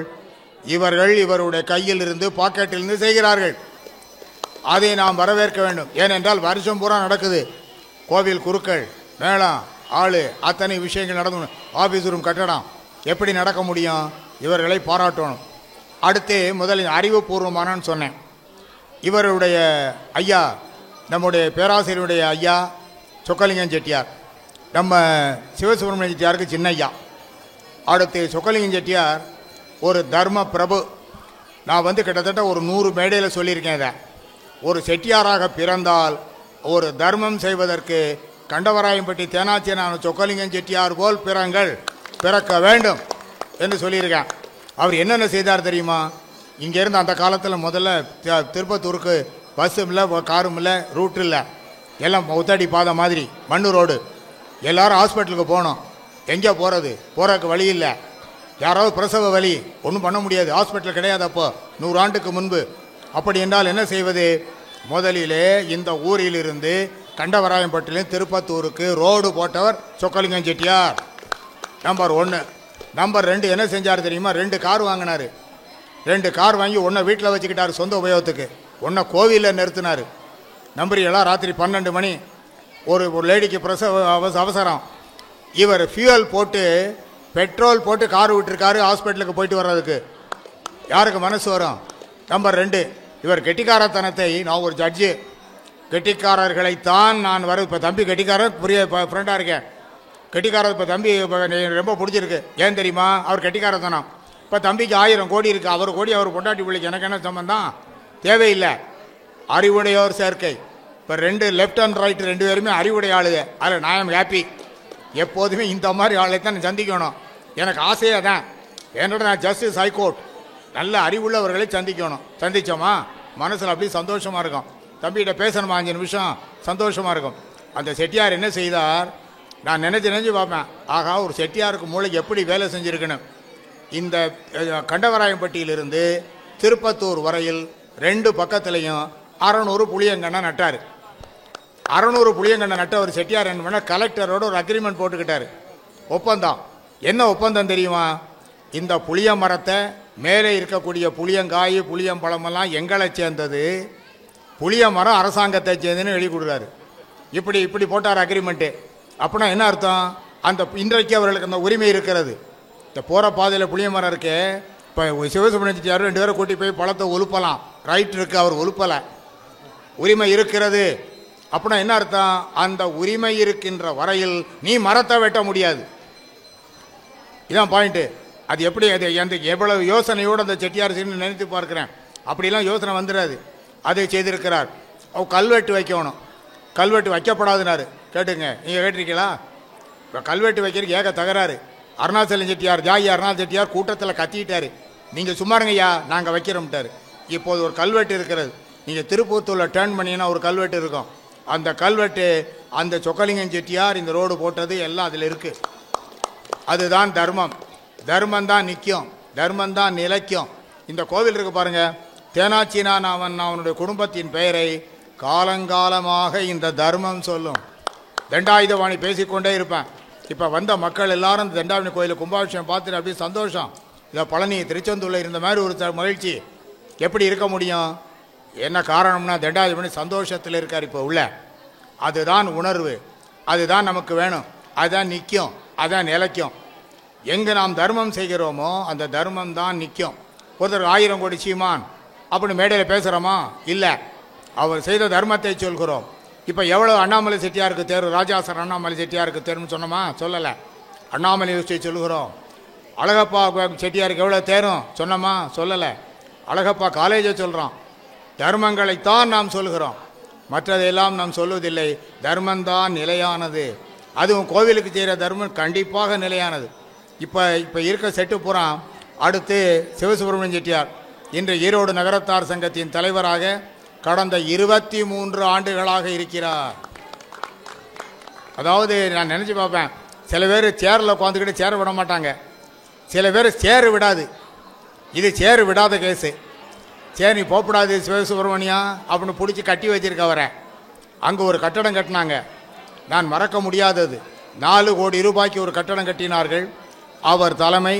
இவர்கள் இவருடைய கையில் இருந்து பாக்கெட்டிலிருந்து செய்கிறார்கள். அதை நாம் வரவேற்க வேண்டும். ஏனென்றால் வருஷம் பூரா நடக்குது. கோவில் குருக்கள், மேளம், ஆளு, அத்தனை விஷயங்கள் நடந்து, ஆஃபீஸ் ரூம் கட்டடம், எப்படி நடக்க முடியும்? இவர்களை பாராட்டணும். அடுத்து முதலில் அறிவுபூர்வமானு சொன்னேன். இவருடைய ஐயா, நம்முடைய பேராசிரியருடைய ஐயா சொக்கலிங்கம் செட்டியார், நம்ம சிவசுப்ரமணிய செட்டியாருக்கு சின்ன ஐயா. அடுத்து சொக்கலிங்கம் செட்டியார் ஒரு தர்ம பிரபு. நான் கிட்டத்தட்ட ஒரு 100 மேடையில் சொல்லியிருக்கேன். இதை ஒரு செட்டியாராக பிறந்தால் ஒரு தர்மம் செய்வதற்கு கண்டவராயம்பட்டி தேனாச்சியனான சொக்கலிங்கம் செட்டியார் போல் பிறக்க வேண்டும் என்று சொல்லியிருக்கேன். அவர் என்னென்ன செய்தார் தெரியுமா? இங்கேருந்து அந்த காலத்தில் முதல்ல திருப்பத்தூருக்கு பஸ்ஸும் இல்லை, காரும் இல்லை, ரூட் இல்லை, எல்லாம் ஒத்தடி பாதை மாதிரி மண்ணு ரோடு. எல்லோரும் ஹாஸ்பிட்டலுக்கு போகணும். எங்கே போகிறதுக்கு வழி இல்லை. யாராவது பிரசவ வலி, ஒன்றும் பண்ண முடியாது, ஹாஸ்பிட்டல் கிடையாது. அப்போ 100 ஆண்டுக்கு முன்பு. அப்படி என்றால் என்ன செய்வது? முதலிலே இந்த ஊரிலிருந்து கண்டவராயம்பட்டியிலும் திருப்பத்தூருக்கு ரோடு போட்டவர் சொக்கலிங்கம் செட்டியார், நம்பர் 1. நம்பர் 2 என்ன செஞ்சார் தெரியுமா? 2 கார் வாங்கினார். 2 கார் வாங்கி ஒன்றை வீட்டில் வச்சுக்கிட்டார் சொந்த உபயோகத்துக்கு, ஒன்றை கோவிலில் நிறுத்தினார். நம்புறீங்களா? ராத்திரி 12 மணி ஒரு லேடிக்கு அவசரம். இவர் ஃபியூயல் போட்டு பெட்ரோல் போட்டு கார் விட்டுருக்காரு ஹாஸ்பிட்டலுக்கு போயிட்டு வர்றதுக்கு. யாருக்கு மனசு வரும்? நம்பர் 2 இவர் கெட்டிக்காரத்தனத்தை, நான் ஒரு ஜட்ஜு, கெட்டிக்காரர்களைத்தான் நான் இப்போ தம்பி கெட்டிக்காரர் புரிய ஃப்ரெண்டாக இருக்கேன். கெட்டிக்காரர் இப்போ தம்பி ரொம்ப பிடிச்சிருக்கு. ஏன் தெரியுமா? அவர் கெட்டிக்காரத்தனம். இப்போ தம்பிக்கு 1000 கோடி இருக்குது, அவர் கோடி அவர் பொண்டாட்டி பிள்ளைக்கு எனக்கு என்ன சம்பந்தம்? தேவையில்லை. அறிவுடையோர் சேர்க்கை. இப்போ 2 லெஃப்ட் அண்ட் ரைட் 2 பேருமே அறிவுடைய ஆளுங்க. அதில் நான் எம் ஹாப்பி. எப்போதுமே இந்த மாதிரி ஆளை தான் சந்திக்கணும். எனக்கு ஆசையே தான். என்னோட நான் ஜஸ்டிஸ் ஹைகோர்ட், நல்ல அறிவுள்ளவர்களை சந்திக்கணும். சந்தித்தோமா மனசில் அப்படி சந்தோஷமாக இருக்கும். தம்பிகிட்ட பேசணுமா 5 நிமிஷம், சந்தோஷமாக இருக்கும். அந்த செட்டியார் என்ன செய்தார்? நான் நினச்சி பார்ப்பேன், ஆகா ஒரு செட்டியாருக்கு மூளைக்கு எப்படி வேலை செஞ்சுருக்கணும். இந்த கண்டவராயம்பட்டியிலிருந்து திருப்பத்தூர் வரையில் 2 பக்கத்துலேயும் 600 புளியங்கண்ணை நட்டார். 600 புளியங்கண்ணை நட்ட ஒரு செட்டியார் என்ன பண்ண, கலெக்டரோட ஒரு அக்ரிமெண்ட் போட்டுக்கிட்டார், ஒப்பந்தம். என்ன ஒப்பந்தம் தெரியுமா? இந்த புளிய மரத்தை மேலே இருக்கக்கூடிய புளியங்காய் புளியம்பழமெல்லாம் எங்களை சேர்ந்தது, புளிய மரம் அரசாங்கத்தை சேர்ந்துன்னு எழுதி கொடுக்குறாரு. இப்படி போட்டார் அக்ரிமெண்ட்டு. அப்படின்னா என்ன அர்த்தம்? அந்த இன்றைக்கு அவர்களுக்கு அந்த உரிமை இருக்கிறது. இந்த போகிற பாதையில் புளிய மரம் இருக்கு. இப்போ சிவசுப்ரமணிய செட்டியார் 2 பேரை கூட்டி போய் பழத்தை ஒழுப்பலாம், ரைட் இருக்குது, அவர் ஒழுப்பலை, உரிமை இருக்கிறது. அப்படின்னா என்ன அர்த்தம்? அந்த உரிமை இருக்கின்ற வரையில் நீ மரத்தை வெட்ட முடியாது. இதான் பாயிண்ட்டு. அது எப்படி? அது அந்த எவ்வளவு யோசனையோடு அந்த செட்டியார் செய்யணும்னு நினைத்து பார்க்குறேன். அப்படிலாம் யோசனை வந்துடாது. அதை செய்திருக்கிறார். அவ கல்வெட்டு வைக்கணும். கல்வெட்டு வைக்கப்படாதுனாரு. கேட்டுங்க, நீங்கள் கேட்டிருக்கீங்களா? இப்போ கல்வெட்டு வைக்கிறதுக்கு ஏக தகராறு. அருணாச்சலம் செட்டியார், ஜாகி அருணாச்சல செட்டியார் கூட்டத்தில் கத்திட்டாரு, நீங்கள் சும்மாருங்கய்யா நாங்கள் வைக்கிறோம்ட்டார். இப்போது ஒரு கல்வெட்டு இருக்கிறது. நீங்கள் திருப்பூத்தூரில் டேர்ன் பண்ணிங்கன்னா ஒரு கல்வெட்டு இருக்கும். அந்த கல்வெட்டு அந்த சொக்கலிங்கம் செட்டியார் இந்த ரோடு போட்டது எல்லாம் அதில் இருக்குது. அதுதான் தர்மம். தர்மம் தான் நிற்கும், தர்மம் தான் நிலைக்கும். இந்த கோவில் இருக்கு பாருங்க, தேனாச்சினான் அவனுடைய குடும்பத்தின் பெயரை காலங்காலமாக இந்த தர்மம் சொல்லும். தண்டாயுதபாணி பேசிக்கொண்டே இருப்பேன். இப்போ வந்த மக்கள் எல்லாரும் இந்த தண்டாயுதபாணி கோயிலில் கும்பாபிஷேகம் பார்த்துட்டு அப்படியே சந்தோஷம். இதை பழனி திருச்செந்தூரில் இருந்த மாதிரி ஒரு மகிழ்ச்சி எப்படி இருக்க முடியும்? என்ன காரணம்னா தண்டாயுதபாணி சந்தோஷத்தில் இருக்கார் இப்போ உள்ள. அதுதான் உணர்வு, அதுதான் நமக்கு வேணும், அதுதான் நிற்கும், அதுதான் நிலைக்கும். எங்கே நாம் தர்மம் செய்கிறோமோ அந்த தர்மம் தான் நிற்கும். ஒருத்தர் 1000 கோடி சீமான் அப்படின்னு மேடையில் பேசுகிறோமா? இல்லை, அவர் செய்த தர்மத்தை சொல்கிறோம். இப்போ எவ்வளோ அண்ணாமலை செட்டியாருக்கு தேர்வு, ராஜாசர் அண்ணாமலை செட்டியாருக்கு தேர்வுன்னு சொன்னோமா? சொல்லலை. அண்ணாமலை யோசிச்சு சொல்கிறோம். அழகப்பா செட்டியாருக்கு எவ்வளோ தேரும் சொன்னோமா? சொல்லலை. அழகப்பா காலேஜை சொல்கிறோம். தர்மங்களைத்தான் நாம் சொல்கிறோம், மற்றதையெல்லாம் நாம் சொல்வதில்லை. தர்மந்தான் நிலையானது. அதுவும் கோவிலுக்கு செய்கிற தர்மம் கண்டிப்பாக நிலையானது. இப்போ இருக்க செட்டு பூரா. அடுத்து சிவசுப்ரமணியன் செட்டியார் இன்று ஈரோடு நகரத்தார் சங்கத்தின் தலைவராக கடந்த 23 ஆண்டுகளாக இருக்கிறார். அதாவது நான் நினச்சி பார்ப்பேன், சில பேர் சேரில் உட்காந்துக்கிட்டு சேர விட மாட்டாங்க, சில பேர் சேரு விடாது. இது சேரு விடாத கேஸு. சேர் நீ போகக்கூடாது சிவசுப்ரமணியம் அப்படின்னு பிடிச்சி கட்டி வச்சிருக்கவரை. அங்கே ஒரு கட்டடம் கட்டினாங்க, நான் மறக்க முடியாதது. 4 கோடி ரூபாய்க்கு ஒரு கட்டடம் கட்டினார்கள். அவர் தலைமை.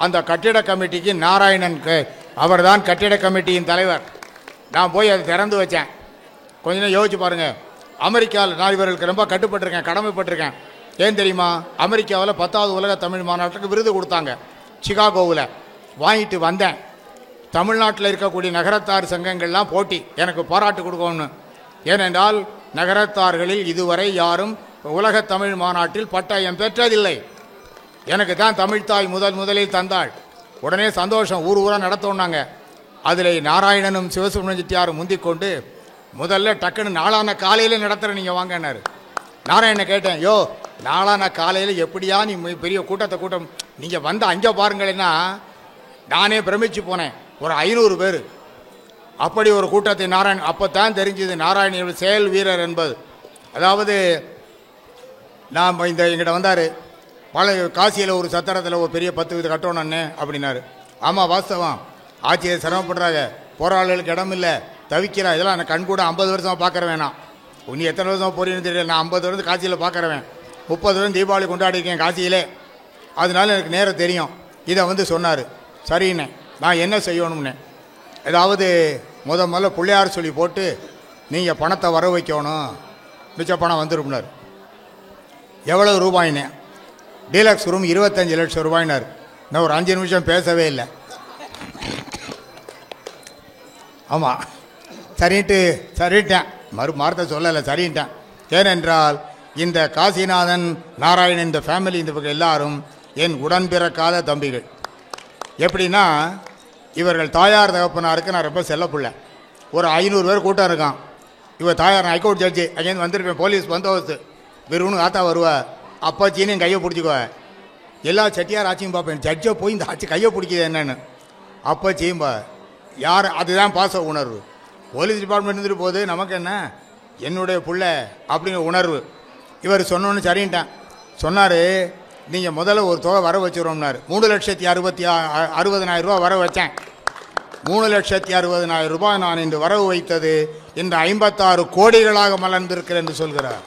அந்த கட்டிட கமிட்டிக்கு நாராயணன், அவர் தான் கட்டிட கமிட்டியின் தலைவர். நான் போய் அதை திறந்து வச்சேன். கொஞ்ச நேரம் யோசிச்சு பாருங்கள். அமெரிக்காவில் நான் இவர்களுக்கு ரொம்ப கட்டுப்பட்டிருக்கேன், கடமைப்பட்டிருக்கேன். ஏன் தெரியுமா? அமெரிக்காவில் 10வது உலக தமிழ் மாநாட்டுக்கு விருது கொடுத்தாங்க சிகாகோவில். வாங்கிட்டு வந்தேன். தமிழ்நாட்டில் இருக்கக்கூடிய நகரத்தார் சங்கங்கள்லாம் போட்டி எனக்கு பாராட்டு கொடுக்கணும்னு. ஏனென்றால் நகரத்தார்களில் இதுவரை யாரும் உலக தமிழ் மாநாட்டில் பட்டயம் பெற்றதில்லை. எனக்கு தான் தமிழ்த்தாய் முதலில் தந்தாள். உடனே சந்தோஷம், ஊராக நடத்தோன்னாங்க. அதில் நாராயணனும் சிவசுப்ரமணிய செட்டியாரும் முந்திக்கொண்டு முதல்ல டக்குன்னு நாளான காலையில் நடத்துகிற நீங்கள் வாங்கினார். நாராயணனை கேட்டேன், யோ நாளான காலையில் எப்படியா நீ பெரிய கூட்டம் நீங்கள் வந்து அங்கே பாருங்களேன்னா நானே பிரமிச்சு போனேன். ஒரு 500 பேர் அப்படி ஒரு கூட்டத்தை நாராயணன். அப்போ தான் தெரிஞ்சது நாராயணன் செயல் வீரர் என்பது. அதாவது நான் எங்கிட்ட வந்தார், காசியில் ஒரு சத்திரத்தில் ஒரு பெரிய 10 வீடு கட்டணும்னு அப்படின்னாரு. ஆமாம் வாஸ்தவம், ஆட்சியை சிரமப்படுறாங்க, போராளிகளுக்கு இடம் இல்லை, தவிக்கிறா. இதெல்லாம் நான் கண் கூட 50 வருஷமாக பார்க்குற வேணாம். நீ எத்தனை வருஷமாக போறீங்கன்னு தெரியல. நான் 50 வருஷம் காசியில் பார்க்குறவேன். 30 வருஷம் தீபாவளி கொண்டாடிருக்கேன் காசியிலே. அதனால எனக்கு நேரம் தெரியும். இதை சொன்னார். சரிண்ணே, நான் என்ன செய்யணும்னே, ஏதாவது முதல்ல பிள்ளையார் சொல்லி போட்டு நீங்கள் பணத்தை வர வைக்கணும், மிச்ச பணம் வந்துரும்னார். எவ்வளோ ரூபாயினே? டீலக்ஸ் ரூம் 25 லட்சம் ரூபாயினார். நான் ஒரு 5 நிமிஷம் பேசவே இல்லை. ஆமாம், சரிட்டேன், மார்த்த சொல்லலை, சரின்ட்டேன். ஏனென்றால் இந்த காசிநாதன், நாராயணன், இந்த ஃபேமிலி, இந்த பக்கம் எல்லாரும் என் உடன் பிறக்காத தம்பிகள். எப்படின்னா, இவர்கள் தாயார் தகப்பனாருக்கு நான் ரொம்ப செல்லப்பிள்ளை. ஒரு 500 பேர் கூட்டம் இருக்கான். இவர் தாயார் ஹைகோர்ட் ஜட்ஜு, அங்கேருந்து வந்திருப்பேன், போலீஸ் பந்தோபஸ்து, வெறும்னு காத்தா வருவா, அப்பாச்சின்னு என் கையை பிடிச்சிக்குவேன். எல்லா செட்டியார் ஆட்சியும் பார்ப்பேன், ஜட்ஜை போய் இந்த ஆட்சி கையை பிடிக்குது என்னன்னு. அப்பாச்சியும் யார், அதுதான் பாச உணர்வு. போலீஸ் டிபார்ட்மெண்ட் இருந்துட்டு போகுது, நமக்கு என்ன, என்னுடைய புள்ள அப்படிங்கிற உணர்வு. இவர் சொன்னோன்னு சரின்ட்டேன். சொன்னார், நீங்கள் முதல்ல ஒரு தொகை வர வச்சுருவோம்னார். 3,60,000 ரூபா வர வச்சேன். 3,60,000 ரூபாய் நான் இன்று வரவு வைத்தது இந்த 56 கோடிகளாக மலர்ந்திருக்கிறேன் என்று சொல்கிறார்.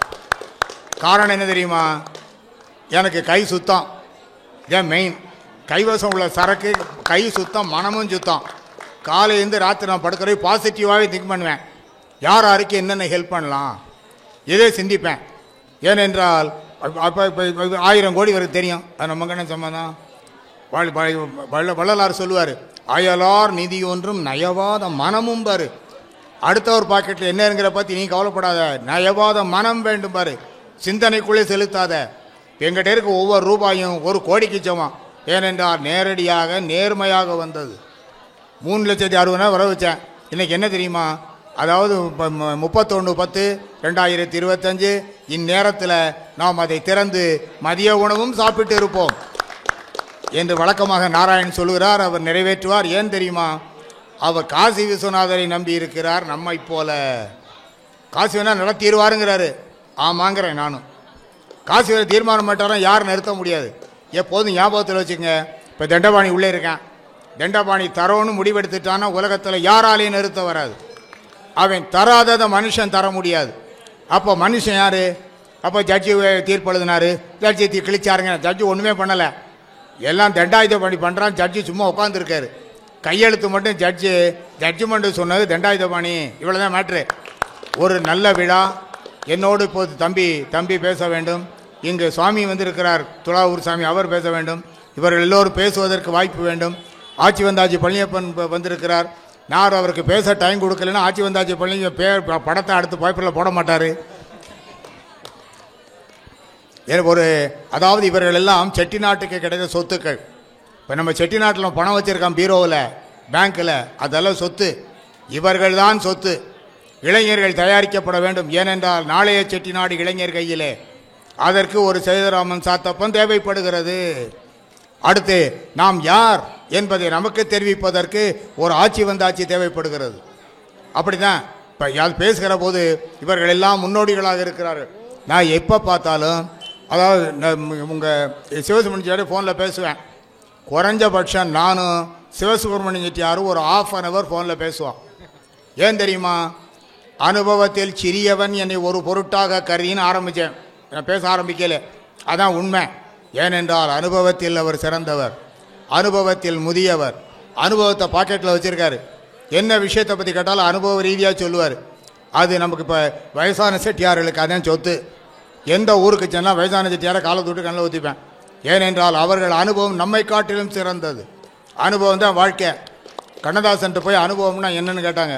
காரணம் என்ன தெரியுமா? எனக்கு கை சுத்தம், ஏன் மெயின் கைவசம் உள்ள சரக்கு, கை சுத்தம், மனமும் சுத்தம். காலையிலேருந்து ராத்திரி நான் படுக்கிற பாசிட்டிவாகவே திங்க் பண்ணுவேன். யார் யாருக்கு என்னென்ன ஹெல்ப் பண்ணலாம் இதே சிந்திப்பேன். ஏனென்றால் அப்போ 1000 கோடி வரைக்கும் தெரியும், அது நமக்கு என்ன சம்மந்தம்? வள்ளலார் சொல்லுவார், அயலார் நிதி ஒன்றும் நயவாத மனமும் பாரு. அடுத்தவர் பாக்கெட்டில் என்னங்கிற பற்றி நீ கவலைப்படாத, நயவாத மனம் வேண்டும் பாரு, சிந்தனைக்குள்ளே செலுத்தாத. எங்கிட்ட இருக்க ஒவ்வொரு ரூபாயும் 1 கோடிக்கு சமம். ஏனென்றால் நேரடியாக நேர்மையாக வந்தது. 3,60,000 வர வச்சேன். இன்றைக்கி என்ன தெரியுமா? அதாவது 31/10/2025 இந்நேரத்தில் நாம் அதை திறந்து மதிய உணவும் சாப்பிட்டு இருப்போம் என்று வழக்கமாக நாராயணன் சொல்கிறார். அவர் நிறைவேற்றுவார். ஏன் தெரியுமா? அவர் காசி விஸ்வநாதரை நம்பி இருக்கிறார். நம்மை போல காசி வேணா நடத்திடுவாருங்கிறாரு. ஆமாங்கிறேன் நானும். காசி வேலை தீர்மானம் மாட்டாரோ யாரும் நிறுத்த முடியாது. எப்போதும் ஞாபகத்தில் வச்சுங்க. இப்போ தண்டபாணி உள்ளே இருக்கேன், தண்டபாணி தரோன்னு முடிவெடுத்துட்டான்னா உலகத்தில் யாராலையும் நிறுத்த வராது. அவன் தராததை மனுஷன் தர முடியாது. அப்போ மனுஷன் யார்? அப்போ ஜட்ஜி தீர்ப்பு எழுதினார், ஜட்ஜி கிழிச்சாருங்க. ஜட்ஜி ஒன்றுமே பண்ணலை, எல்லாம் தண்டாயுதம் பண்ணி பண்ணுறான். ஜட்ஜி சும்மா உட்காந்துருக்காரு, கையெழுத்து மட்டும் ஜட்ஜ்மெண்ட்டு சொன்னது தண்டாயுதபாணி. இவ்வளோ தான் மேட்ரு. ஒரு நல்ல விழா. என்னோடு இப்போது தம்பி பேச வேண்டும். இங்கு சுவாமி வந்திருக்கிறார், துலாவூர் சாமி, அவர் பேச வேண்டும். இவர்கள் எல்லோரும் பேசுவதற்கு வாய்ப்பு வேண்டும். ஆட்சி வந்தாச்சி பழனியப்பன் வந்திருக்கிறார். நான் அவருக்கு பேச டைம் கொடுக்கலன்னா ஆட்சி வந்தாச்சி பழனி படத்தை அடுத்து பேப்பரில் போட மாட்டார். அதாவது இவர்கள் எல்லாம் செட்டிநாட்டுக்கு கிடைத்த சொத்துக்கள். இப்போ நம்ம செட்டிநாட்டில் பணம் வச்சுருக்கோம், பீரோவில், பேங்க்கில், அதெல்லாம் சொத்து. இவர்கள் தான் சொத்து. இளைஞர்கள் தயாரிக்கப்பட வேண்டும். ஏனென்றால் நாளைய செட்டிநாடு இளைஞர் கையிலே. அதற்கு ஒரு சேதுராமன் சாத்தப்பன் தேவைப்படுகிறது. அடுத்து நாம் யார் என்பதை நமக்கு தெரிவிப்பதற்கு ஒரு ஆட்சி வந்தாட்சி தேவைப்படுகிறது. அப்படி தான் இப்போ யார் பேசுகிற போது இவர்கள் எல்லாம் முன்னோடிகளாக இருக்கிறார்கள். நான் எப்போ பார்த்தாலும், அதாவது உங்கள் சிவசுப்ரமணியம் செட்டியார் ஃபோனில் பேசுவேன். குறைஞ்சபட்சம் நானும் சிவசுப்ரமணியம் செட்டியாரும் ஒரு 1/2 hour ஃபோனில் பேசுவோம். ஏன் தெரியுமா? அனுபவத்தில் சிறியவன் என்னை ஒரு பொருட்டாக கருதின்னு ஆரம்பித்தேன். நான் பேச ஆரம்பிக்கல, அதான் உண்மை. ஏனென்றால் அனுபவத்தில் அவர் சிறந்தவர், அனுபவத்தில் முதியவர், அனுபவத்தை பாக்கெட்டில் வச்சுருக்காரு. என்ன விஷயத்தை பற்றி கேட்டாலும் அனுபவ ரீதியாக சொல்லுவார். அது நமக்கு இப்போ வயசான செட்டியார்களுக்கு அதான் சொத்து. எந்த ஊருக்கு சென்னால் வயசான செட்டியாரை காலை தொட்டு கண்ணில் ஊற்றிப்பேன். ஏனென்றால் அவர்கள் அனுபவம் நம்மை காட்டிலும் சிறந்தது. அனுபவம் தான் வாழ்க்கை. கண்ணதாசன்ட்டு போய் அனுபவம்னா என்னன்னு கேட்டாங்க.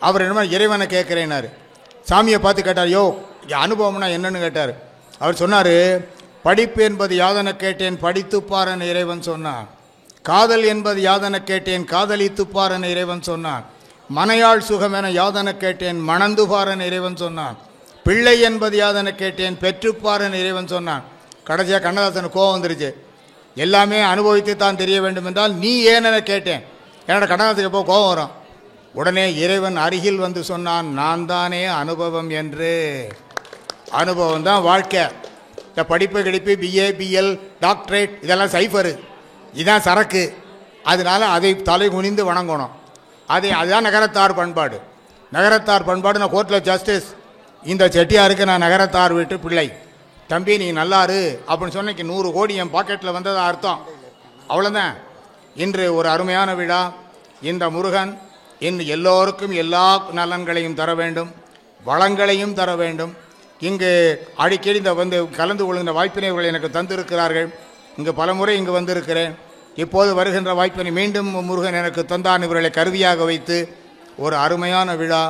அவர் என்னமோ இறைவனை கேட்குறேன்னாரு. சாமியை பார்த்து கேட்டார், யோ அனுபவம்னா என்னன்னு கேட்டார். அவர் சொன்னார், படிப்பு என்பது யாதனை கேட்டேன் படித்துப்பாரன் இறைவன் சொன்னான். காதல் என்பது யாதனை கேட்டேன் காதலித்துப்பாரன் இறைவன் சொன்னான். மனையாள் சுகம் என யாதனை கேட்டேன் மணந்துபாரன் இறைவன் சொன்னான். பிள்ளை என்பது யாதனை கேட்டேன் பெற்றுப்பாரன் இறைவன் சொன்னான். கடைசியாக கண்ணதாசன் கோபம் வந்துருச்சு. எல்லாமே அனுபவித்து தான் தெரிய வேண்டும் என்றால் நீ ஏனென கேட்டேன். என்னோட கண்ணதாசனுக்கு எப்போ கோபம் வரும். உடனே இறைவன் அருகில் வந்து சொன்னான், நான் தானே அனுபவம் என்று. அனுபவம் தான் வாழ்க்கை. இந்த படிப்பு கிடைப்பு பிஏ பிஎல் டாக்டரேட் இதெல்லாம் சைஃபரு, இதுதான் சரக்கு. அதனால் அதை தலை குனிந்து வணங்கணும். அதுதான் நகரத்தார் பண்பாடு. நகரத்தார் பண்பாடு. நான் கோர்ட்டில் ஜஸ்டிஸ். இந்த செட்டியாருக்கு நான் நகரத்தார் வீட்டு பிள்ளை. தம்பி நீ நல்லாரு அப்படின்னு சொன்னைக்கு 100 கோடி என் பாக்கெட்டில் வந்ததா அர்த்தம். அவ்வளோதான். இன்று ஒரு அருமையான விழா. இந்த முருகன் இன்று எல்லோருக்கும் எல்லா நலன்களையும் தர வேண்டும், வளங்களையும் தர வேண்டும். இங்கு அடிக்கடி இந்த வந்து கலந்து கொள்கின்ற வாய்ப்பினை இவர்கள் எனக்கு தந்திருக்கிறார்கள். இங்கு பல முறை இங்கு வந்திருக்கிறேன். இப்போது வருகின்ற வாய்ப்பினை மீண்டும் முருகன் எனக்கு தந்தான். இவர்களை கருவியாக வைத்து ஒரு அருமையான விழா.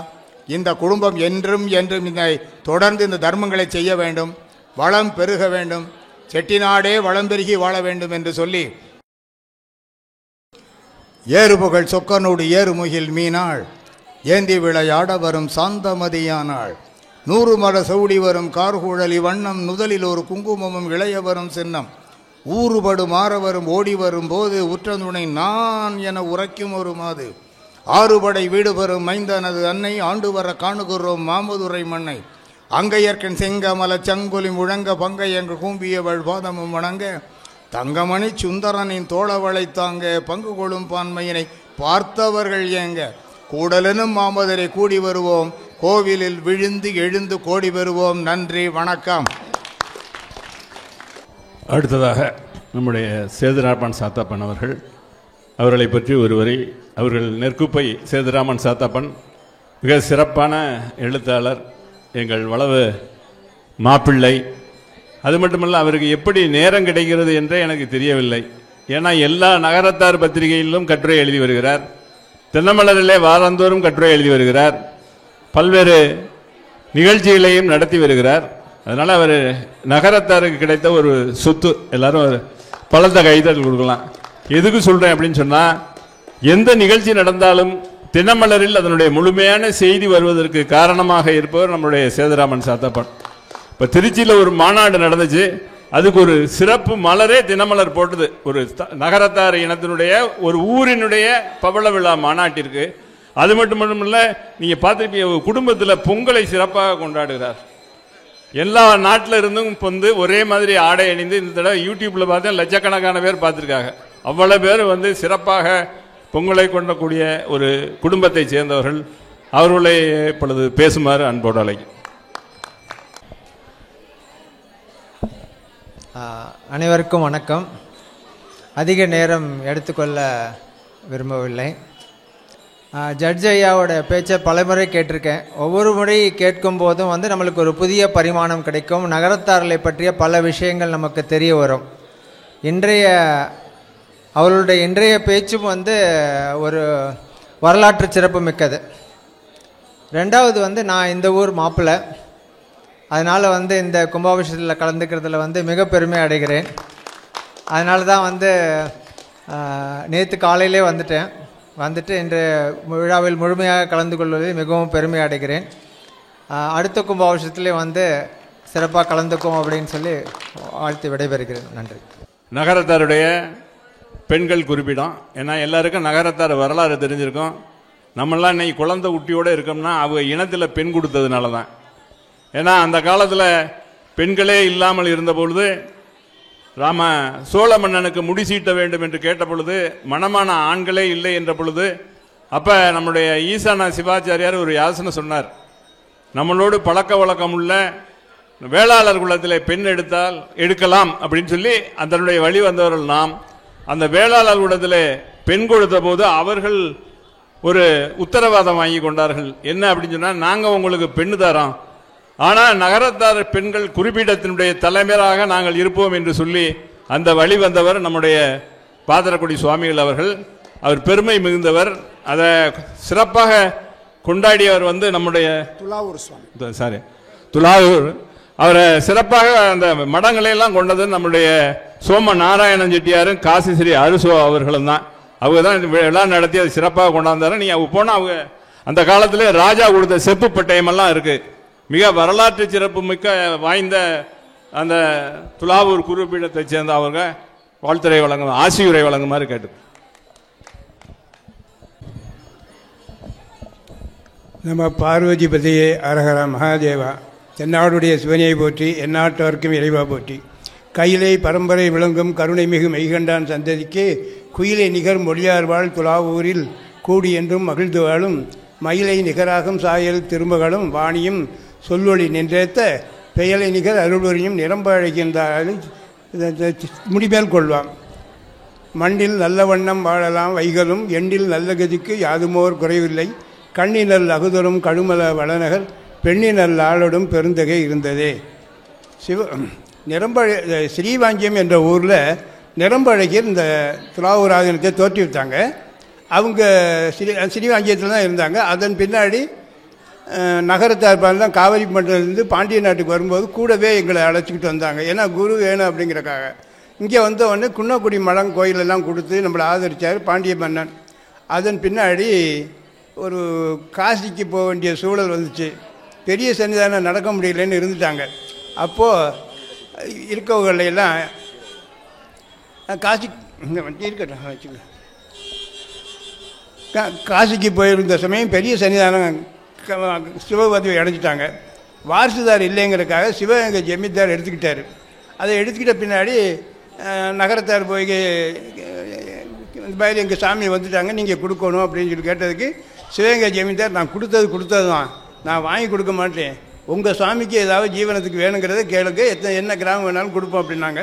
இந்த குடும்பம் என்றும் இந்த தொடர்ந்து இந்த தர்மங்களை செய்ய வேண்டும், வளம் பெருக வேண்டும், செட்டிநாடே வளம் பெருகி வாழ வேண்டும் என்று சொல்லி ஏறுபுகழ் சொக்கனோடு ஏறுமுகில் மீனாள் ஏந்தி விளையாட வரும் சாந்தமதியானாள் 100 மட சவுடி வரும் கார்குழலி வண்ணம் நுதலில் ஒரு குங்குமமும் இளைய வரும் சின்னம் ஊறுபடு மாற வரும் ஓடி வரும் போது உற்றந்துணை நான் என உரைக்கும் ஒரு மாது 6 படை வீடு பெறும் மைந்தனது அன்னை ஆண்டு வர காணுகிறோம் மாமதுரை மண்ணை அங்கையற்கன் செங்கமல சங்குலி முழங்க பங்கை என்று கூம்பியவள் பாதமும் வணங்க தங்கமணி சுந்தரனின் தோளவளை தாங்க பங்கு கொள்ளும் பான்மையினை பார்த்தவர்கள் ஏங்க கூடலெனும் மாமதுரை கூடி வருவோம் கோவிலில் விழுந்து எழுந்து கோடி பெறுவோம். நன்றி, வணக்கம். அடுத்ததாக நம்முடைய சேதுராமன் சாத்தாப்பன் அவர்களை பற்றி ஒருவரை. அவர்கள் நெற்குப்பை சேதுராமன் சாத்தாப்பன் மிக சிறப்பான எழுத்தாளர், எங்கள் வளவு மாப்பிள்ளை. அது மட்டுமல்ல, அவருக்கு எப்படி நேரம் கிடைக்கிறது என்றே எனக்கு தெரியவில்லை. ஏன்னா எல்லா நகரத்தார் பத்திரிகையிலும் கட்டுரை எழுதி வருகிறார், தென்னமலரிலே வாரந்தோறும் கட்டுரை எழுதி வருகிறார், பல்வேறு நிகழ்ச்சிகளையும் நடத்தி வருகிறார். அதனால் அவர் நகரத்தாருக்கு கிடைத்த ஒரு சொத்து. எல்லாரும் பலத்த கைதல் கொடுக்கலாம். எதுக்கு சொல்கிறேன் அப்படின்னு சொன்னால், எந்த நிகழ்ச்சி நடந்தாலும் தினமலரில் அதனுடைய முழுமையான செய்தி வருவதற்கு காரணமாக இருப்பவர் நம்முடைய சேதுராமன் சாத்தாப்பன். இப்போ திருச்சியில் ஒரு மாநாடு நடந்துச்சு, அதுக்கு ஒரு சிறப்பு மலரே தினமலர் போட்டது. ஒரு நகரத்தார் இனத்தினுடைய ஒரு ஊரினுடைய பவள விழா மாநாட்டிற்கு. அது மட்டுமல்ல, நீங்கள் பார்த்துருப்பீங்க, குடும்பத்தில் பொங்கலை சிறப்பாக கொண்டாடுகிறார். எல்லா நாட்டில் இருந்தும் வந்து ஒரே மாதிரி ஆடை அணிந்து இந்த தடவை யூடியூப்பில் பார்த்தா லட்சக்கணக்கான பேர் பார்த்துருக்காங்க. அவ்வளோ பேர் வந்து சிறப்பாக பொங்கலை கொண்டக்கூடிய ஒரு குடும்பத்தை சேர்ந்தவர்கள். அவர்களை இப்பொழுது பேசுமாறு அன்போடு அழைக்கும். அனைவருக்கும் வணக்கம். அதிக நேரம் எடுத்துக்கொள்ள விரும்பவில்லை. ஜட்ஜ் ஐயாவோட பேச்சை பலமுறை கேட்டிருக்கேன். ஒவ்வொரு முறை கேட்கும் போதும் வந்து நம்மளுக்கு ஒரு புதிய பரிமாணம் கிடைக்கும். நகரத்தார்களை பற்றிய பல விஷயங்கள் நமக்கு தெரிய வரும். அவர்களுடைய இன்றைய பேச்சும் வந்து ஒரு வரலாற்று சிறப்பு மிக்கது. ரெண்டாவது வந்து நான் இந்த ஊர் மாப்பிள்ளை, அதனால் வந்து இந்த கும்பாபிஷேகத்தில் கலந்துக்கிறதுல வந்து மிக பெருமை அடைகிறேன். அதனால தான் வந்து நேற்று காலையிலே வந்துட்டு இன்று விழாவில் முழுமையாக கலந்து கொள்வதில் மிகவும் பெருமை அடைகிறேன். அடுத்த கும்பாபிஷேகத்திலே வந்து சிறப்பாக கலந்துக்கும் அப்படின்னு சொல்லி வாழ்த்து விடைபெறுகிறேன். நன்றி. நகரத்தாருடைய பெண்கள் குறிப்பிடும். ஏன்னா எல்லாருக்கும் நகரத்தார் வரலாறு தெரிஞ்சிருக்கும். நம்மளாம் இன்னைக்கு குழந்தை குட்டியோடு இருக்கோம்னா அவங்க இனத்தில் பெண் கொடுத்ததுனால தான். ஏன்னா அந்த காலத்தில் பெண்களே இல்லாமல் இருந்த பொழுது சோழ மன்னனுக்கு முடிசீட்ட வேண்டும் என்று கேட்ட பொழுது மணமான ஆண்களே இல்லை என்ற பொழுது அப்போ நம்முடைய ஈசான சிவாச்சாரியார் ஒரு யாசனை சொன்னார். நம்மளோடு பழக்க வழக்கம் உள்ள வேளாளர் குலத்தில் பெண் எடுக்கலாம் அப்படின்னு சொல்லி அதனுடைய வழி வந்தவர்கள் நாம். அந்த வேளாளர் குலத்தில் பெண் கொடுத்த போது அவர்கள் ஒரு உத்தரவாதம் வாங்கி கொண்டார்கள். என்ன அப்படின்னு சொன்னால், நாங்கள் உங்களுக்கு பெண்ணு தரோம், ஆனால் நகரத்தார் பெண்கள் குறிப்பிடத்தினுடைய தலைமையாக நாங்கள் இருப்போம் என்று சொல்லி அந்த வழி வந்தவர் நம்முடைய பாதரக்குடி சுவாமிகள் அவர்கள். அவர் பெருமை மிகுந்தவர். அதை சிறப்பாக கொண்டாடியவர் வந்து நம்முடைய துலாவூர். அவரை சிறப்பாக அந்த மடங்களையெல்லாம் கொண்டது நம்முடைய சோம நாராயணன் செட்டியாரும் காசி ஸ்ரீ அருசோ அவர்களும் தான். அவங்க தான் விழா நடத்தி அதை சிறப்பாக கொண்டாந்தாரு. நீங்கள் போனால் அவங்க அந்த காலத்தில் ராஜா கொடுத்த செப்பு பட்டயமெல்லாம் இருக்குது. மிக வரலாற்று சிறப்பு மிக்க வாய்ந்த அந்த துலாவூர் குறிப்பீடத்தை சேர்ந்த அவங்க வாழ்த்துறை வழங்கும் ஆசியுரை வழங்குமாறு கேட்டு. நம்ம பார்வதி பதியே அரஹர மகாதேவா. தென்னாடுடைய சிவனையை போற்றி, எந்நாட்டவர்க்கும் இறைவா போற்றி. கையிலை பரம்பரை விளங்கும் கருணை மிகு மெய்கண்டான் சந்ததிக்கு குயிலை நிகர் மொழியார் வாழ் துலாவூரில் கூடி என்றும் மகிழ்ந்து வாழும் மயிலை நிகராகும் சாயல் திருமகளும் வாணியும் சொல்லொளி நின்றேத்த பெயலை நிகர் அருள்வரியும் நிரம்ப அழைக்கின்றாலும் முடிமேல் கொள்வாம். மண்ணில் நல்ல வண்ணம் வாழலாம் வைகளும் எண்ணில் நல்ல கதிக்கு யாதுமோர் குறைவில்லை கண்ணினல் அகுதரும் கழுமல வளநகர் பெண்ணினல் ஆளோடும் பெருந்தகை இருந்ததே. ஸ்ரீவாஞ்சியம் என்ற ஊரில் நிரம்பழகியர் இந்த துலாவூராதனத்தை தோற்றுவித்தாங்க. அவங்க ஸ்ரீவாஞ்சியத்தில் தான் இருந்தாங்க. அதன் பின்னாடி நகரத்தார் தான் காவிரி மண்டலத்திலேருந்து பாண்டிய நாட்டுக்கு வரும்போது கூடவே எங்களை அழைச்சிக்கிட்டு வந்தாங்க. ஏன்னா குரு வேணும் அப்படிங்கிறக்காக. இங்கே வந்த உடனே குன்னக்குடி மலம் கோயிலெல்லாம் கொடுத்து நம்மளை ஆதரித்தார் பாண்டிய மன்னன். அதன் பின்னாடி ஒரு காசிக்கு போக வேண்டிய சூழல் வந்துச்சு. பெரிய சன்னிதானம் நடக்க முடியலன்னு இருந்துட்டாங்க. அப்போது இருக்கவங்களெல்லாம் காசி இருக்கட்டும் வச்சுக்கலாம். காசிக்கு போயிருந்த சமயம் பெரிய சன்னிதானம் சிவபதவி அடைஞ்சிட்டாங்க. வாரிசுதார் இல்லைங்கிறதுக்காக சிவகங்கை ஜமீன்தார் எடுத்துக்கிட்டார். அதை எடுத்துக்கிட்ட பின்னாடி நகரத்தார் போய் இந்த மாதிரி எங்கள் சாமி வந்துட்டாங்க நீங்கள் கொடுக்கணும் அப்படின்னு சொல்லி கேட்டதுக்கு சிவகங்கை ஜமீன்தார் நான் கொடுத்தது தான், நான் வாங்கி கொடுக்க மாட்டேன், உங்கள் சாமிக்கு ஏதாவது ஜீவனத்துக்கு வேணுங்கிறத கேளுங்க, என்ன கிராமம் வேணாலும் கொடுப்போம் அப்படின்னாங்க.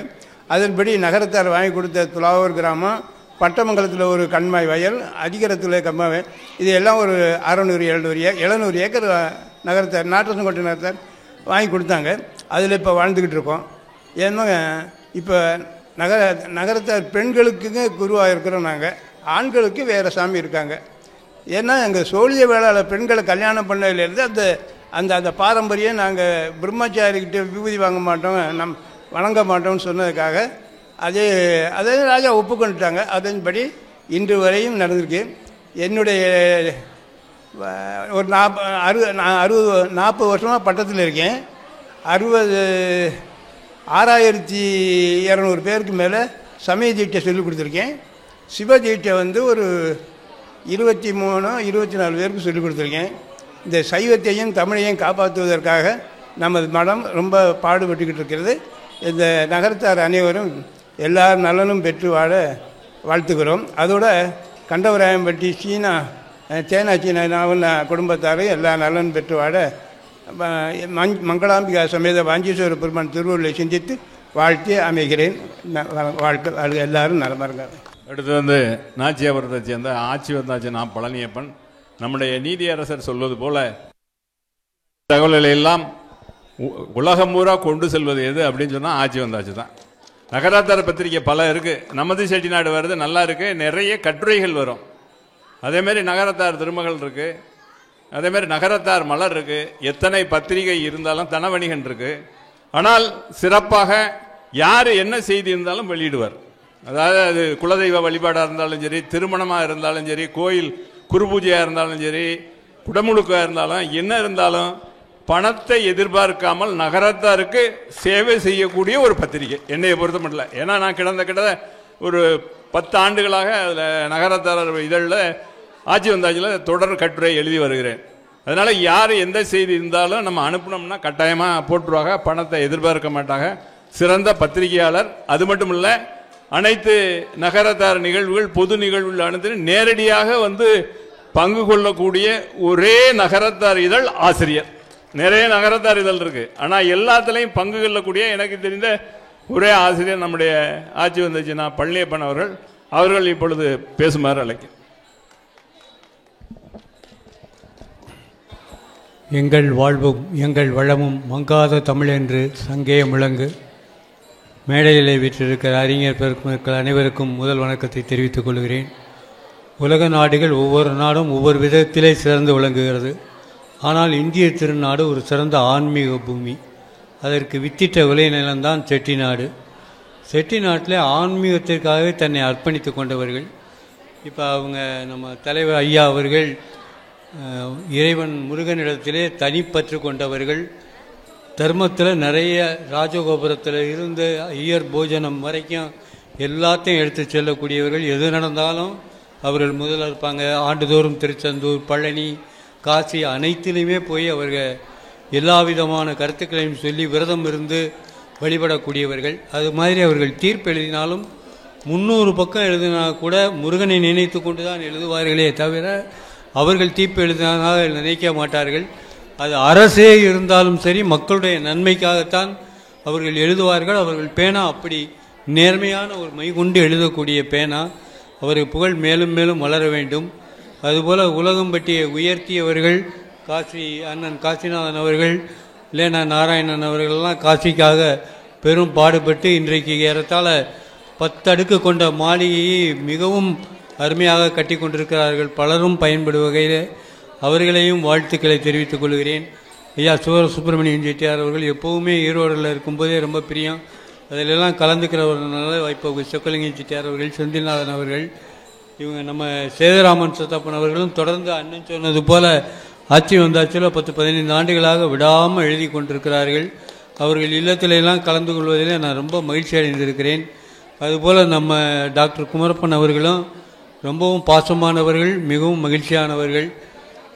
அதன்படி நகரத்தார் வாங்கி கொடுத்த துலாவூர் கிராமம், பட்டமங்கலத்தில் ஒரு கண்மாய் வயல், அதிகரத்தில் கம்மாவை, இது எல்லாம் ஒரு 600-700 ஏக்கர் நகரத்தார் நாட்டரசங்கோட்டை நகரத்தார் வாங்கி கொடுத்தாங்க. அதில் இப்போ வாழ்ந்துக்கிட்டு இருக்கோம். ஏன்னா இப்போ நகரத்தார் பெண்களுக்குங்க குருவாக இருக்கிறோம். நாங்கள் ஆண்களுக்கு வேறு சாமி இருக்காங்க. ஏன்னா எங்கள் சோழிய வேளாளர் பெண்களை கல்யாணம் பண்ணதிலேருந்து அந்த பாரம்பரியம் நாங்கள் பிரம்மச்சாரிக்கிட்ட விபூதி வாங்க மாட்டோம், வணங்க மாட்டோம்னு சொன்னதுக்காக அதே ராஜா ஒப்புக்கொண்டுட்டாங்க. அதன்படி இன்று வரையும் நடந்திருக்கு. என்னுடைய ஒரு 40 வருஷமாக பட்டத்தில் இருக்கேன். 6200 பேருக்கு மேலே சமய தீட்சை சொல்லிக் கொடுத்துருக்கேன். சிவ தீட்சை ஒரு 23-24 பேருக்கு சொல்லிக் கொடுத்துருக்கேன். இந்த சைவத்தையும் தமிழையும் காப்பாற்றுவதற்காக நமது மடம் ரொம்ப பாடுபட்டுக்கிட்டு இருக்கிறது. இந்த நகரத்தார் அனைவரும் எல்லார் நலனும் பெற்று வாழ வாழ்த்துக்கிறோம். அதோட கண்டவராயம்பட்டி தேனாச்சீனாவின் குடும்பத்தாரும் எல்லா நலனும் பெற்று வாழ மங்களாம்பிகா சமேத வாஞ்சீஸ்வர பெருமான் திருவள்ளுவை சிந்தித்து வாழ்த்தி அமைகிறேன். எல்லாரும் நலமாக. அடுத்து நாச்சியாபுரத்தை சேர்ந்த ஆட்சி வந்தாச்சு நான் பழனியப்பன். நம்முடைய நீதியரசர் சொல்வது போல தகவல்களை எல்லாம் உலகம் பூரா கொண்டு செல்வது எது அப்படின்னு சொன்னால் ஆட்சி வந்தாச்சு தான். நகராத்தார் பத்திரிகை பல இருக்குது. நமது செட்டிநாடு வருது, நல்லா இருக்குது, நிறைய கட்டுரைகள் வரும். அதேமாரி நகரத்தார் திருமகள் இருக்குது, அதேமாதிரி நகரத்தார் மலர் இருக்குது. எத்தனை பத்திரிகை இருந்தாலும் தனவணிகன் இருக்குது. ஆனால் சிறப்பாக யார் என்ன செய்தி இருந்தாலும் வெளியிடுவார். அதாவது அது குலதெய்வ வழிபாடாக இருந்தாலும் சரி, திருமணமாக இருந்தாலும் சரி, கோயில் குருபூஜையாக இருந்தாலும் சரி, குடமுழுக்காக இருந்தாலும் என்ன இருந்தாலும் பணத்தை எதிர்பார்க்காமல் நகரத்தாருக்கு சேவை செய்யக்கூடிய ஒரு பத்திரிகை என்னையை பொறுத்த மட்டும். ஏன்னா நான் கிட்ட ஒரு 10 ஆண்டுகளாக அதில் நகரத்தார் இதழில் ஆட்சி வந்தாச்சில் தொடர் கட்டுரை எழுதி வருகிறேன். அதனால் யார் எந்த செய்தி இருந்தாலும் நம்ம அனுப்பினோம்னா கட்டாயமாக போட்டுருவாங்க, பணத்தை எதிர்பார்க்க மாட்டாங்க. சிறந்த பத்திரிகையாளர். அது மட்டும் இல்லை, அனைத்து நகரத்தார் நிகழ்வுகள் பொது நிகழ்வுகள் அனைத்து நேரடியாக பங்கு கொள்ளக்கூடிய ஒரே நகரத்தார் இதழ் ஆசிரியர். நிறைய நகரத்தார் இதழ் இருக்கு, ஆனால் எல்லாத்துலேயும் பங்கு கொள்ளக்கூடிய எனக்கு தெரிந்த ஒரே ஆசிரியர் நம்முடைய ஆட்சி வந்துச்சுன்னா பழனியப்பன் அவர்கள் இப்பொழுது பேசுமாறு அழைக்கிறேன். எங்கள் வாழ்வும் எங்கள் வளமும் மங்காத தமிழென்று சங்கே முழங்கு. மேடையிலே வீற்றிருக்கிற அறிஞர் பெருமக்கள் அனைவருக்கும் முதல் வணக்கத்தை தெரிவித்துக் கொள்கிறேன். உலக நாடுகள் ஒவ்வொரு நாடும் ஒவ்வொரு விதத்திலே சிறந்து விளங்குகிறது. ஆனால் இந்திய திருநாடு ஒரு சிறந்த ஆன்மீக பூமி. அதற்கு வித்திட்ட விளைநிலம்தான் செட்டிநாடு. செட்டிநாட்டில் ஆன்மீகத்திற்காகவே தன்னை அர்ப்பணித்து கொண்டவர்கள். இப்போ அவங்க நம்ம தலைவர் ஐயா அவர்கள் இறைவன் முருகனிடத்திலே தனிப்பற்று கொண்டவர்கள். தர்மத்தில் நிறைய ராஜகோபுரத்தில் இருந்து ஐயர் போஜனம் வரைக்கும் எல்லாத்தையும் எடுத்து செல்லக்கூடியவர்கள். எது நடந்தாலும் அவர்கள் முதல்ல இருப்பாங்க. ஆண்டுதோறும் திருச்செந்தூர், பழனி, காசி அனைத்திலையுமே போய் அவர்கள் எல்லா விதமான கருத்துக்களையும் சொல்லி விரதம் இருந்து வழிபடக்கூடியவர்கள். அது மாதிரி அவர்கள் தீர்ப்பு எழுதினாலும் 300 பக்கம் எழுதினா கூட முருகனை நினைத்து கொண்டு தான் எழுதுவார்களே தவிர அவர்கள் தீர்ப்பு எழுதினாக நினைக்க மாட்டார்கள். அது அரசே இருந்தாலும் சரி மக்களுடைய நன்மைக்காகத்தான் அவர்கள் எழுதுவார்கள். அவர்கள் பேனா அப்படி நேர்மையான ஒரு மை கொண்டு எழுதக்கூடிய பேனா. அவர்கள் புகழ் மேலும் மேலும் வளர வேண்டும். அதுபோல் உலகம் பற்றிய உயர்த்தியவர்கள் அண்ணன் காசிநாதன் அவர்கள், லேனா நாராயணன் அவர்களெல்லாம் காசிக்காக பெரும் பாடுபட்டு இன்றைக்கு ஏறத்தாழ 10 அடுக்கு கொண்ட மாளிகையை மிகவும் அருமையாக கட்டி கொண்டிருக்கிறார்கள். பலரும் பயன்படும் வகையில் அவர்களையும் வாழ்த்துக்களை தெரிவித்துக் கொள்கிறேன். ஐயா சுப்பிரமணியன் செட்டியார் அவர்கள் எப்போவுமே ஈரோடில் இருக்கும்போதே ரொம்ப பிரியம். அதிலெல்லாம் கலந்துக்கிற ஒரு நல்ல வாய்ப்பு சொக்கலிங்கம் செட்டியார் அவர்கள், செந்தில்நாதன் அவர்கள், இவங்க நம்ம சேதுராமன் சாத்தப்பன் அவர்களும் தொடர்ந்து அண்ணன் சொன்னது போல ஆட்சி வந்தாச்சில் 10-15 ஆண்டுகளாக விடாமல் எழுதி கொண்டிருக்கிறார்கள். அவர்கள் இல்லத்திலெல்லாம் கலந்து கொள்வதில் நான் ரொம்ப மகிழ்ச்சி அடைந்திருக்கிறேன். அதுபோல் நம்ம டாக்டர் குமரப்பன் அவர்களும் ரொம்பவும் பாசமானவர்கள், மிகவும் மகிழ்ச்சியானவர்கள்,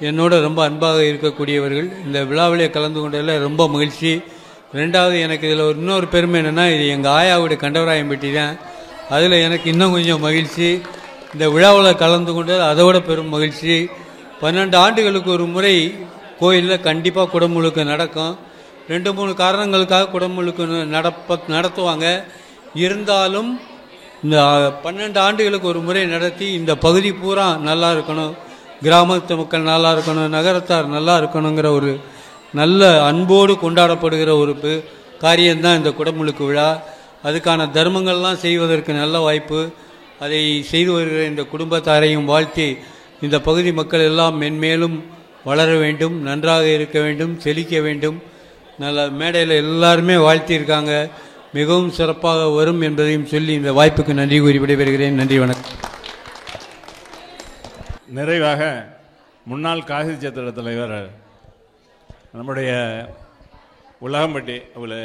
என்னோட ரொம்ப அன்பாக இருக்கக்கூடியவர்கள். இந்த விழாவிலே கலந்து கொண்டதில் ரொம்ப மகிழ்ச்சி. ரெண்டாவது, எனக்கு இதில் இன்னொரு பெருமை என்னென்னா, இது எங்கள் ஆயாவுடைய கண்டவராயம்பட்டி தான். அதில் எனக்கு இன்னும் கொஞ்சம் மகிழ்ச்சி. இந்த விழாவில் கலந்து கொண்டது அதோட பெரும் மகிழ்ச்சி. 12 ஆண்டுகளுக்கு ஒரு முறை கோயிலில் கண்டிப்பாக குடமுழுக்கு நடக்கும். 2-3 காரணங்களுக்காக குடமுழுக்கு நடத்துவாங்க. இருந்தாலும் இந்த 12 ஆண்டுகளுக்கு ஒரு முறை நடத்தி இந்த பகுதி பூரா நல்லா இருக்கணும், கிராமத்து மக்கள் நல்லா இருக்கணும், நகரத்தார் நல்லா இருக்கணுங்கிற ஒரு நல்ல அன்போடு கொண்டாடப்படுகிற ஒரு காரியம்தான் இந்த குடமுழுக்கு விழா. அதுக்கான தர்மங்கள்லாம் செய்வதற்கு நல்ல வாய்ப்பு. அதை செய்து வருகிற இந்த குடும்பத்தாரையும் வாழ்த்தி இந்த பகுதி மக்கள் எல்லாம் மென்மேலும் வளர வேண்டும், நன்றாக இருக்க வேண்டும், செழிக்க வேண்டும். நல்ல மேடையில் எல்லாருமே வாழ்த்தியிருக்காங்க. மிகவும் சிறப்பாக வரும் என்பதையும் சொல்லி இந்த வாய்ப்புக்கு நன்றி கூறி விடைபெறுகிறேன். நன்றி, வணக்கம். நிறைவாக முன்னாள் காசி சத்திர தலைவர் நம்முடைய உலகம்பட்டி, அவளை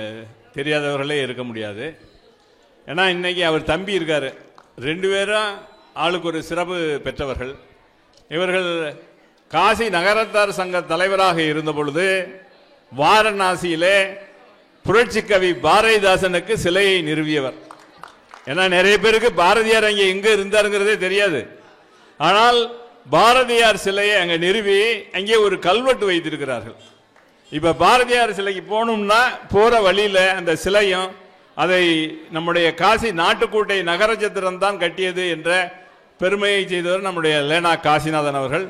தெரியாதவர்களே இருக்க முடியாது. ஏன்னா இன்னைக்கு அவர் தம்பி இருக்கார். 2 பேரும் ஆளுக்கு ஒரு சிறப்பு பெற்றவர்கள். இவர்கள் காசி நகரத்தார் சங்க தலைவராக இருந்த பொழுது வாரணாசியிலே புரட்சி கவி பாரதிதாசனுக்கு சிலையை நிறுவியவர். ஏன்னா நிறைய பேருக்கு பாரதியார் அங்கே எங்க இருந்தாருங்கிறதே தெரியாது. ஆனால் பாரதியார் சிலையை அங்கே நிறுவி அங்கே ஒரு கல்வெட்டு வைத்திருக்கிறார்கள். இப்ப பாரதியார் சிலைக்கு போகணும்னா போற வழியில அந்த சிலையும் அதை நம்முடைய காசி நாட்டுக்கோட்டை நகரச்சத்திரம் தான் கட்டியது என்ற பெருமையை செய்தவர் நம்முடைய லேனா காசிநாதன் அவர்கள்.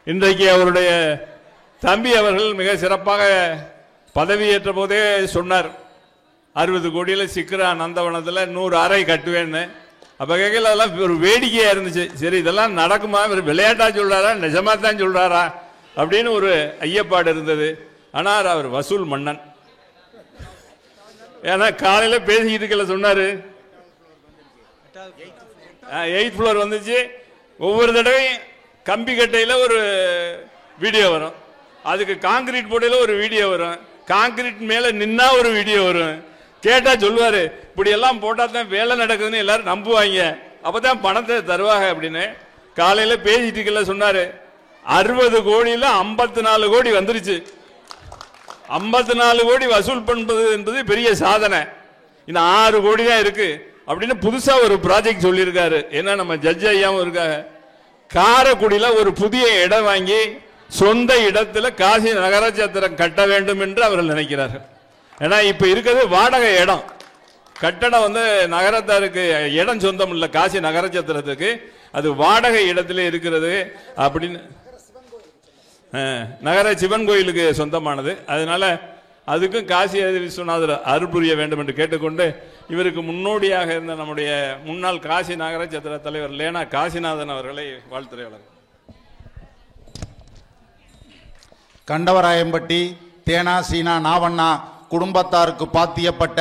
இன்றைக்கு அவருடைய தம்பி அவர்கள் மிக சிறப்பாக பதவியேற்ற போதே சொன்னார், 60 கோடியில் சிக்கிற நந்தவனத்தில் 100 அறை கட்டுவேன்னு. அப்போ கேட்கல, அதெல்லாம் ஒரு வேடிக்கையாக இருந்துச்சு. சரி, இதெல்லாம் நடக்குமா, இவர் விளையாட்டா சொல்றாரா, நிஜமா தான் சொல்றாரா அப்படின்னு ஒரு ஐயப்பாடு இருந்தது. ஆனால் அவர் வசூல் மன்னன். ஏன்னா காலையில் பேசிக்கிட்டு இருக்கல சொன்னார், 8th ஃப்ளோர் வந்துச்சு. ஒவ்வொரு தடவையும் கம்பி கட்டையில் ஒரு வீடியோ வரும், அதுக்கு காங்கிரீட் போடையில் ஒரு வீடியோ வரும், காங்கிரீட் மேலே நின்னா ஒரு வீடியோ வரும். கேட்டா சொல்லுவாரு, இப்படி எல்லாம் போட்டா தான் வேலை நடக்குதுன்னு எல்லாரும் நம்புவாங்க, அப்பதான் பணத்தை தருவாங்க அப்படின்னு. காலையில பேசிட்டு சொன்னாரு, 60 கோடியில 54 கோடி வந்துருச்சு. 54 கோடி வசூல் பண்ணுவது என்பது பெரிய சாதனை. இந்த 6 கோடி தான் இருக்கு அப்படின்னு புதுசா ஒரு ப்ராஜெக்ட் சொல்லியிருக்காரு. ஏன்னா நம்ம ஜட்ஜ் ஐயாவும் இருக்காங்க. காரைக்குடியில ஒரு புதிய இடம் வாங்கி சொந்த இடத்துல காசி நகரச்சத்திரம் கட்ட வேண்டும் என்று அவர்கள் நினைக்கிறார்கள். ஏன்னா இப்ப இருக்கிறது வாடகை இடம். கட்டடம் வந்து நகரத்தாருக்கு இடம் சொந்தம் இல்லை, காசி நகரச்சத்திரத்துக்கு அது வாடகை இடத்துல இருக்கிறது அப்படின்னு. நகர சிவன் கோயிலுக்கு சொந்தமானது. அதனால அதுக்கும் காசி விஸ்வநாதர் அருள் புரிய வேண்டும் என்று கேட்டுக்கொண்டு, இவருக்கு முன்னோடியாக இருந்த நம்முடைய முன்னாள் காசி நகரச்சத்திர தலைவர் லேனா காசிநாதன் அவர்களை வாழ்த்துறை வழங்க. கண்டவராயம்பட்டி தேனா சீனா நாவண்ணா குடும்பத்தாருக்கு பாத்தியப்பட்ட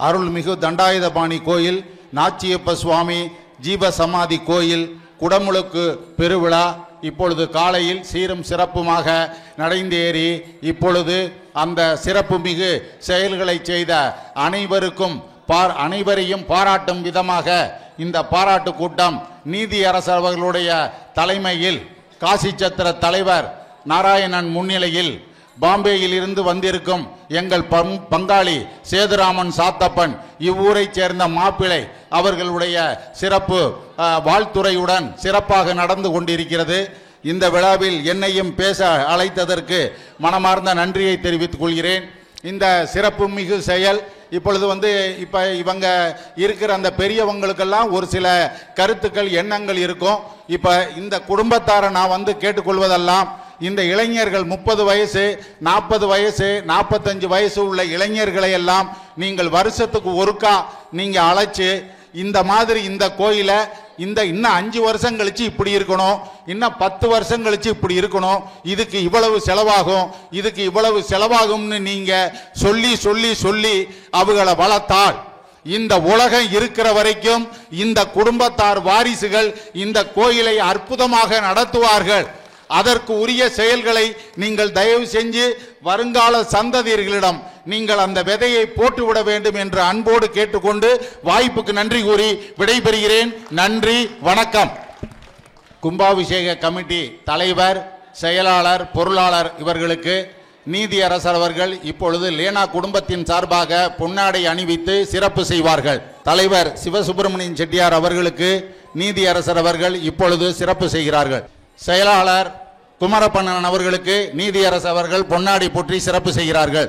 அருள்மிகு தண்டாயுதபாணி கோயில், நாச்சியப்ப சுவாமி ஜீவ சமாதி கோயில் குடமுழுக்கு பெருவிழா இப்பொழுது காலையில் சீரும் சிறப்புமாக நடைந்தேறி இப்பொழுது அந்த சிறப்பு மிகு செயல்களை செய்த அனைவரையும் பாராட்டும் விதமாக இந்த பாராட்டு கூட்டம் நீதியரசர் அவர்களுடைய தலைமையில் காசி சத்திர தலைவர் நாராயணன் முன்னிலையில் பாம்பேயில் இருந்து வந்திருக்கும் எங்கள் பங்காளி சேதுராமன் சாத்தப்பன், இவ்வூரை சேர்ந்த மாப்பிள்ளை அவர்களுடைய சிறப்பு வாழ்த்துறையுடன் சிறப்பாக நடந்து கொண்டிருக்கிறது. இந்த விழாவில் என்னையும் பேச அழைத்ததற்கு மனமார்ந்த நன்றியை தெரிவித்துக் கொள்கிறேன். இந்த சிறப்பு மிகு செயல் இப்பொழுது இப்போ இவங்க இருக்கிற அந்த பெரியவங்களுக்கெல்லாம் ஒரு சில கருத்துக்கள் எண்ணங்கள் இருக்கும். இப்போ இந்த குடும்பத்தாரை நான் கேட்டுக்கொள்வதெல்லாம், இந்த இளைஞர்கள் 30 வயசு 40 வயசு 45 வயசு உள்ள இளைஞர்களை எல்லாம் நீங்கள் வருஷத்துக்கு ஒருக்கா நீங்கள் அழைச்சி இந்த மாதிரி இந்த கோயிலை இன்னும் 5 வருஷம் கழிச்சு இப்படி இருக்கணும், இன்னும் 10 வருஷம் கழிச்சு இப்படி இருக்கணும், இதுக்கு இவ்வளவு செலவாகும், இதுக்கு இவ்வளவு செலவாகும்னு நீங்க சொல்லி சொல்லி சொல்லி அவங்களை வளர்த்தால் இந்த உலகம் இருக்கிற வரைக்கும் இந்த குடும்பத்தார் வாரிசுகள் இந்த கோயிலை அற்புதமாக நடத்துவார்கள். அதற்கு உரிய செயல்களை நீங்கள் தயவு செஞ்சு வருங்கால சந்ததியர்களிடம் நீங்கள் அந்த விதையை போட்டுவிட வேண்டும் என்று அன்போடு கேட்டுக்கொண்டு வாய்ப்புக்கு நன்றி கூறி விடைபெறுகிறேன். நன்றி, வணக்கம். கும்பாபிஷேக கமிட்டி தலைவர், செயலாளர், பொருளாளர் இவர்களுக்கு நீதியரசர் அவர்கள் இப்பொழுது லேனா குடும்பத்தின் சார்பாக பொன்னாடை அணிவித்து சிறப்பு செய்வார்கள். தலைவர் சிவசுப்பிரமணியன் செட்டியார் அவர்களுக்கு நீதியரசர் அவர்கள் இப்பொழுது சிறப்பு செய்கிறார்கள். செயலாளர் குமரப்பண்ணன் அவர்களுக்கு நீதியரசர் அவர்கள் பொன்னாடை போற்றி சிறப்பு செய்கிறார்கள்.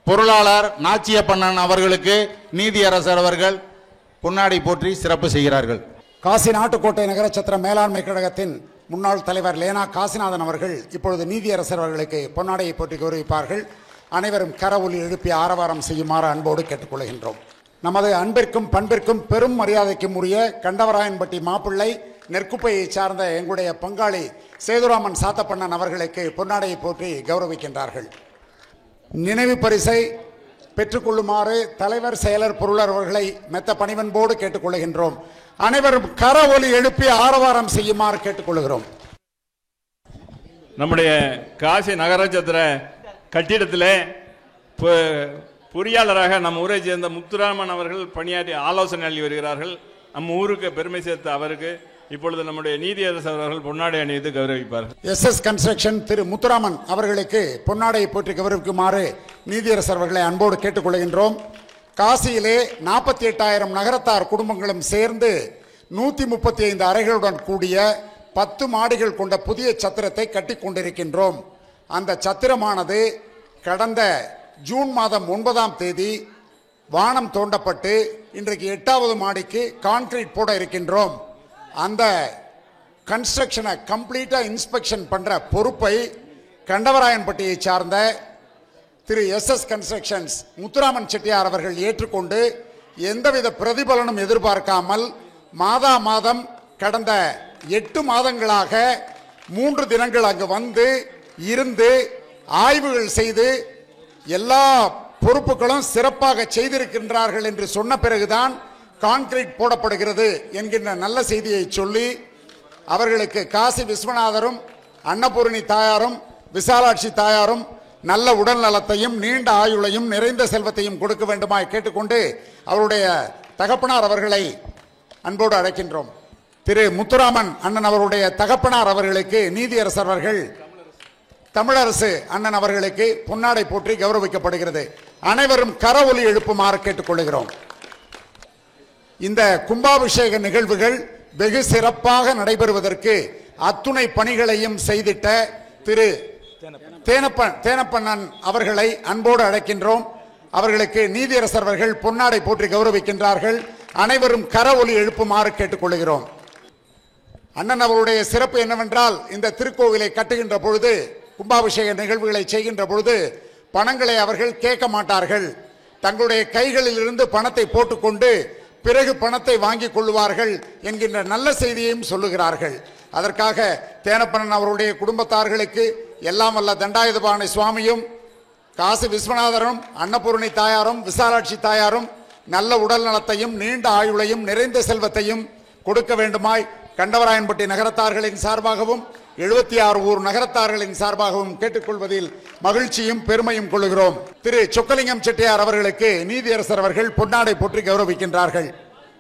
பொருளாளர் நாச்சியப்பண்ணன் அவர்களுக்கு நீதியரசர் அவர்கள் பொன்னாடை போற்றி சிறப்பு செய்கிறார்கள். காசி நாட்டுக்கோட்டை நகரச்சத்திர மேலாண்மை கழகத்தின் முன்னாள் தலைவர் லேனா காசிநாதன் அவர்கள் இப்பொழுது நீதியரசர் அவர்களுக்கு பொன்னாடையை போற்றி கௌரவிப்பார்கள். அனைவரும் கரவொலி எழுப்பி ஆரவாரம் செய்யுமாறு அன்போடு கேட்டுக்கொள்கின்றோம். நமது அன்பிற்கும் பண்பிற்கும் பெரும் மரியாதைக்கும் உரிய கண்டவராயன்பட்டி மாப்பிள்ளை நெற்குப்பையை சார்ந்த எங்களுடைய பங்காளி சேதுராமன் சாத்தப்பண்ணன் அவர்களுக்கு பொன்னாடையை போற்றி கௌரவிக்கின்றார்கள். நினைவு பரிசை பெற்றுக்கொள்ளுமாறு தலைவர், செயலர், பொருளர் அவர்களை மெத்த பணிவன்போடு கேட்டுக்கொள்கின்றோம். அனைவரும் கர ஒலி எழுப்பி ஆரவாரம் செய்யுமாறு கேட்டுக்கொள்கிறோம். நம்முடைய காசி நகரச்சத்திர கட்டிடத்திலே பொறியாளராக நம்ம ஊரை சேர்ந்த முத்துராமன் அவர்கள் பணியாற்றி ஆலோசனை அள்ளி வருகிறார்கள். நம்ம ஊருக்கு பெருமை சேர்த்த அவருக்கு இப்பொழுது நம்முடைய நீதியரசர் அவர்கள் பொன்னாடை அணிவித்து கௌரவிப்பார்கள். எஸ்எஸ் கன்ஸ்ட்ரக்ஷன் திரு முத்துராமன் அவர்களுக்கு பொன்னாடையை போற்றி கௌரவிக்குமாறு நீதியரசர் அவர்களை அன்போடு கேட்டுக்கொள்கின்றோம். காசியிலே 48,000 நகரத்தார் குடும்பங்களும் சேர்ந்து 135 அறைகளுடன் கூடிய 10 மாடிகள் கொண்ட புதிய சத்திரத்தை கட்டி கொண்டிருக்கின்றோம். அந்த சத்திரமானது கடந்த ஜூன் மாதம் 9ஆம் தேதி வானம் தோண்டப்பட்டு இன்றைக்கு 8வது மாடிக்கு கான்கிரீட் போட இருக்கின்றோம். அந்த கன்ஸ்ட்ரக்ஷனை கம்ப்ளீட்டாக இன்ஸ்பெக்ஷன் பண்ணுற பொறுப்பை கண்டவராயன்பட்டியை சார்ந்த திரு எஸ்எஸ் கன்ஸ்ட்ரக்ஷன்ஸ் முத்துராமன் செட்டியார் அவர்கள் ஏற்றுக்கொண்டு எந்தவித பிரதிபலனும் எதிர்பார்க்காமல் மாதம் கடந்த 8 மாதங்களாக 3 தினங்கள் அங்கு வந்து இருந்து ஆய்வுகள் செய்து எல்லா பொறுப்புகளும் சிறப்பாக செய்திருக்கின்றார்கள் என்று சொன்ன பிறகுதான் கான்கிரீட் போடப்படுகிறது என்கின்ற நல்ல செய்தியை சொல்லி அவர்களுக்கு காசி விஸ்வநாதரும் அன்னபூரணி தாயாரும் விசாலாட்சி தாயாரும் நல்ல உடல் நலத்தையும் நீண்ட ஆயுளையும் நிறைந்த செல்வத்தையும் கொடுக்க வேண்டுமாய் கேட்டுக்கொண்டு அவருடைய தகப்பனார் அவர்களை அன்போடு அழைக்கின்றோம். திரு முத்துராமன் அண்ணன் அவருடைய தகப்பனார் அவர்களுக்கு நீதியரசர் அவர்கள் தமிழரசு அண்ணன் அவர்களுக்கு பொன்னாடை போற்றி கௌரவிக்கப்படுகிறது. அனைவரும் கரவொலி எழுப்புமாறு கேட்டுக்கொள்கிறோம். இந்த கும்பாபிஷேக நிகழ்வுகள் வெகு சிறப்பாக நடைபெறுவதற்கு அத்துணை பணிகளையும் செய்திட்ட திரு தேனப்பண்ணன் அவர்களை அன்போடு அழைக்கின்றோம். அவர்களுக்கு நீதியரசர் அவர்கள் பொன்னாடை போற்றி கௌரவிக்கின்றார்கள். அனைவரும் கரவொலி எழுப்புமாறு கேட்டுக்கொள்கிறோம். அண்ணன் அவருடைய சிறப்பு என்னவென்றால், இந்த திருக்கோவிலை கட்டுகின்ற பொழுது, கும்பாபிஷேக நிகழ்வுகளை செய்கின்ற பொழுது பணங்களை அவர்கள் கேட்க மாட்டார்கள். தங்களுடைய கைகளில் இருந்து பணத்தை போட்டுக்கொண்டு பிறகு பணத்தை வாங்கிக் கொள்வார்கள் என்கின்ற நல்ல செய்தியையும் சொல்லுகிறார்கள். அதற்காக தேனப்பண்ணன் அவருடைய குடும்பத்தார்களுக்கு எல்லாம் வல்ல தண்டாயுதபாணி சுவாமியும் காசி விஸ்வநாதரும் அன்னபூரணி தாயாரும் விசாலாட்சி தாயாரும் நல்ல உடல் நலத்தையும் நீண்ட ஆயுளையும் நிறைந்த செல்வத்தையும் கொடுக்க வேண்டுமாய் கண்டவராயன்பட்டி நகரத்தார்களின் சார்பாகவும் 76 ஊர் நகரத்தார்களின் சார்பாகவும் கேட்டுக்கொள்வதில் மகிழ்ச்சியும் பெருமையும் கொள்கிறோம். திரு சொக்கலிங்கம் செட்டியார் அவர்களுக்கு நீதியரசர் அவர்கள் பொன்னாடை போற்றி கௌரவிக்கின்றார்கள்.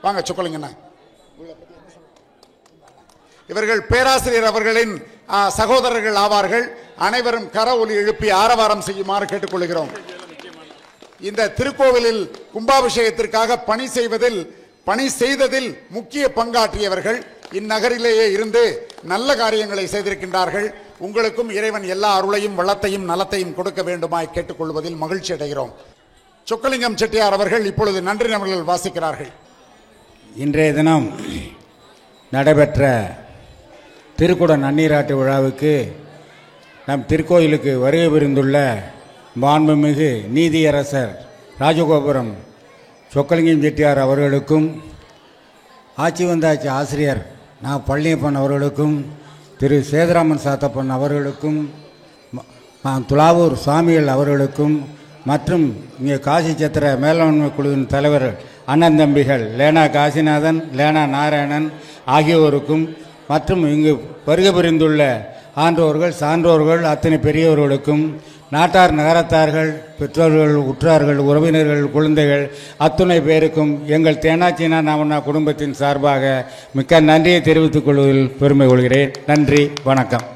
வாங்க சொக்கலிங்கண்ணா. இவர்கள் பேராசிரியர் அவர்களின் சகோதரர்கள் ஆவார்கள். அனைவரும் கர ஒலி எழுப்பி ஆரவாரம் செய்யுமாறு கேட்டுக்கொள்கிறோம். இந்த திருக்கோவிலில் கும்பாபிஷேகத்திற்காக பணி செய்ததில் முக்கிய பங்காற்றியவர்கள் இந்நகரிலேயே இருந்து நல்ல காரியங்களை செய்திருக்கின்றார்கள். உங்களுக்கும் இறைவன் எல்லா அருளையும் வளத்தையும் நலத்தையும் கொடுக்க வேண்டுமாய் கேட்டுக்கொள்வதில் மகிழ்ச்சி அடைகிறோம். சொக்கலிங்கம் செட்டியார் அவர்கள் இப்பொழுது நன்றி நவல்கள் வாசிக்கிறார்கள். இன்றைய தினம் நடைபெற்ற திருக்குட நன்னீராட்டு விழாவுக்கு நம் திருக்கோயிலுக்கு வருகை புரிந்துள்ள மாண்புமிகு நீதியரசர் ராஜகோபுரம் சொக்கலிங்கம் செட்டியார் அவர்களுக்கும், ஆட்சி வந்தாட்சி ஆசிரியர் நான் பழனியப்பன் அவர்களுக்கும், திரு சேதுராமன் சாத்தப்பன் அவர்களுக்கும், துலாவூர் சுவாமிகள் அவர்களுக்கும், மற்றும் இங்கே காசி சத்திர மேலாண்மை குழுவின் தலைவர் அண்ணன் தம்பிகள் லேனா காசிநாதன், லேனா நாராயணன் ஆகியோருக்கும், மற்றும் இங்கு வருகை புரிந்துள்ள ஆன்றோர்கள் சான்றோர்கள் அத்தனை பெரியவர்களுக்கும், நாட்டார் நகரத்தார்கள் பெற்றோர்கள் உற்றார்கள் உறவினர்கள் குழந்தைகள் அத்துணை பேருக்கும் எங்கள் தேனாச்சினா நாமண்ணா குடும்பத்தின் சார்பாக மிக்க நன்றியை தெரிவித்துக் கொள்வதில் பெருமை கொள்கிறேன். நன்றி, வணக்கம்.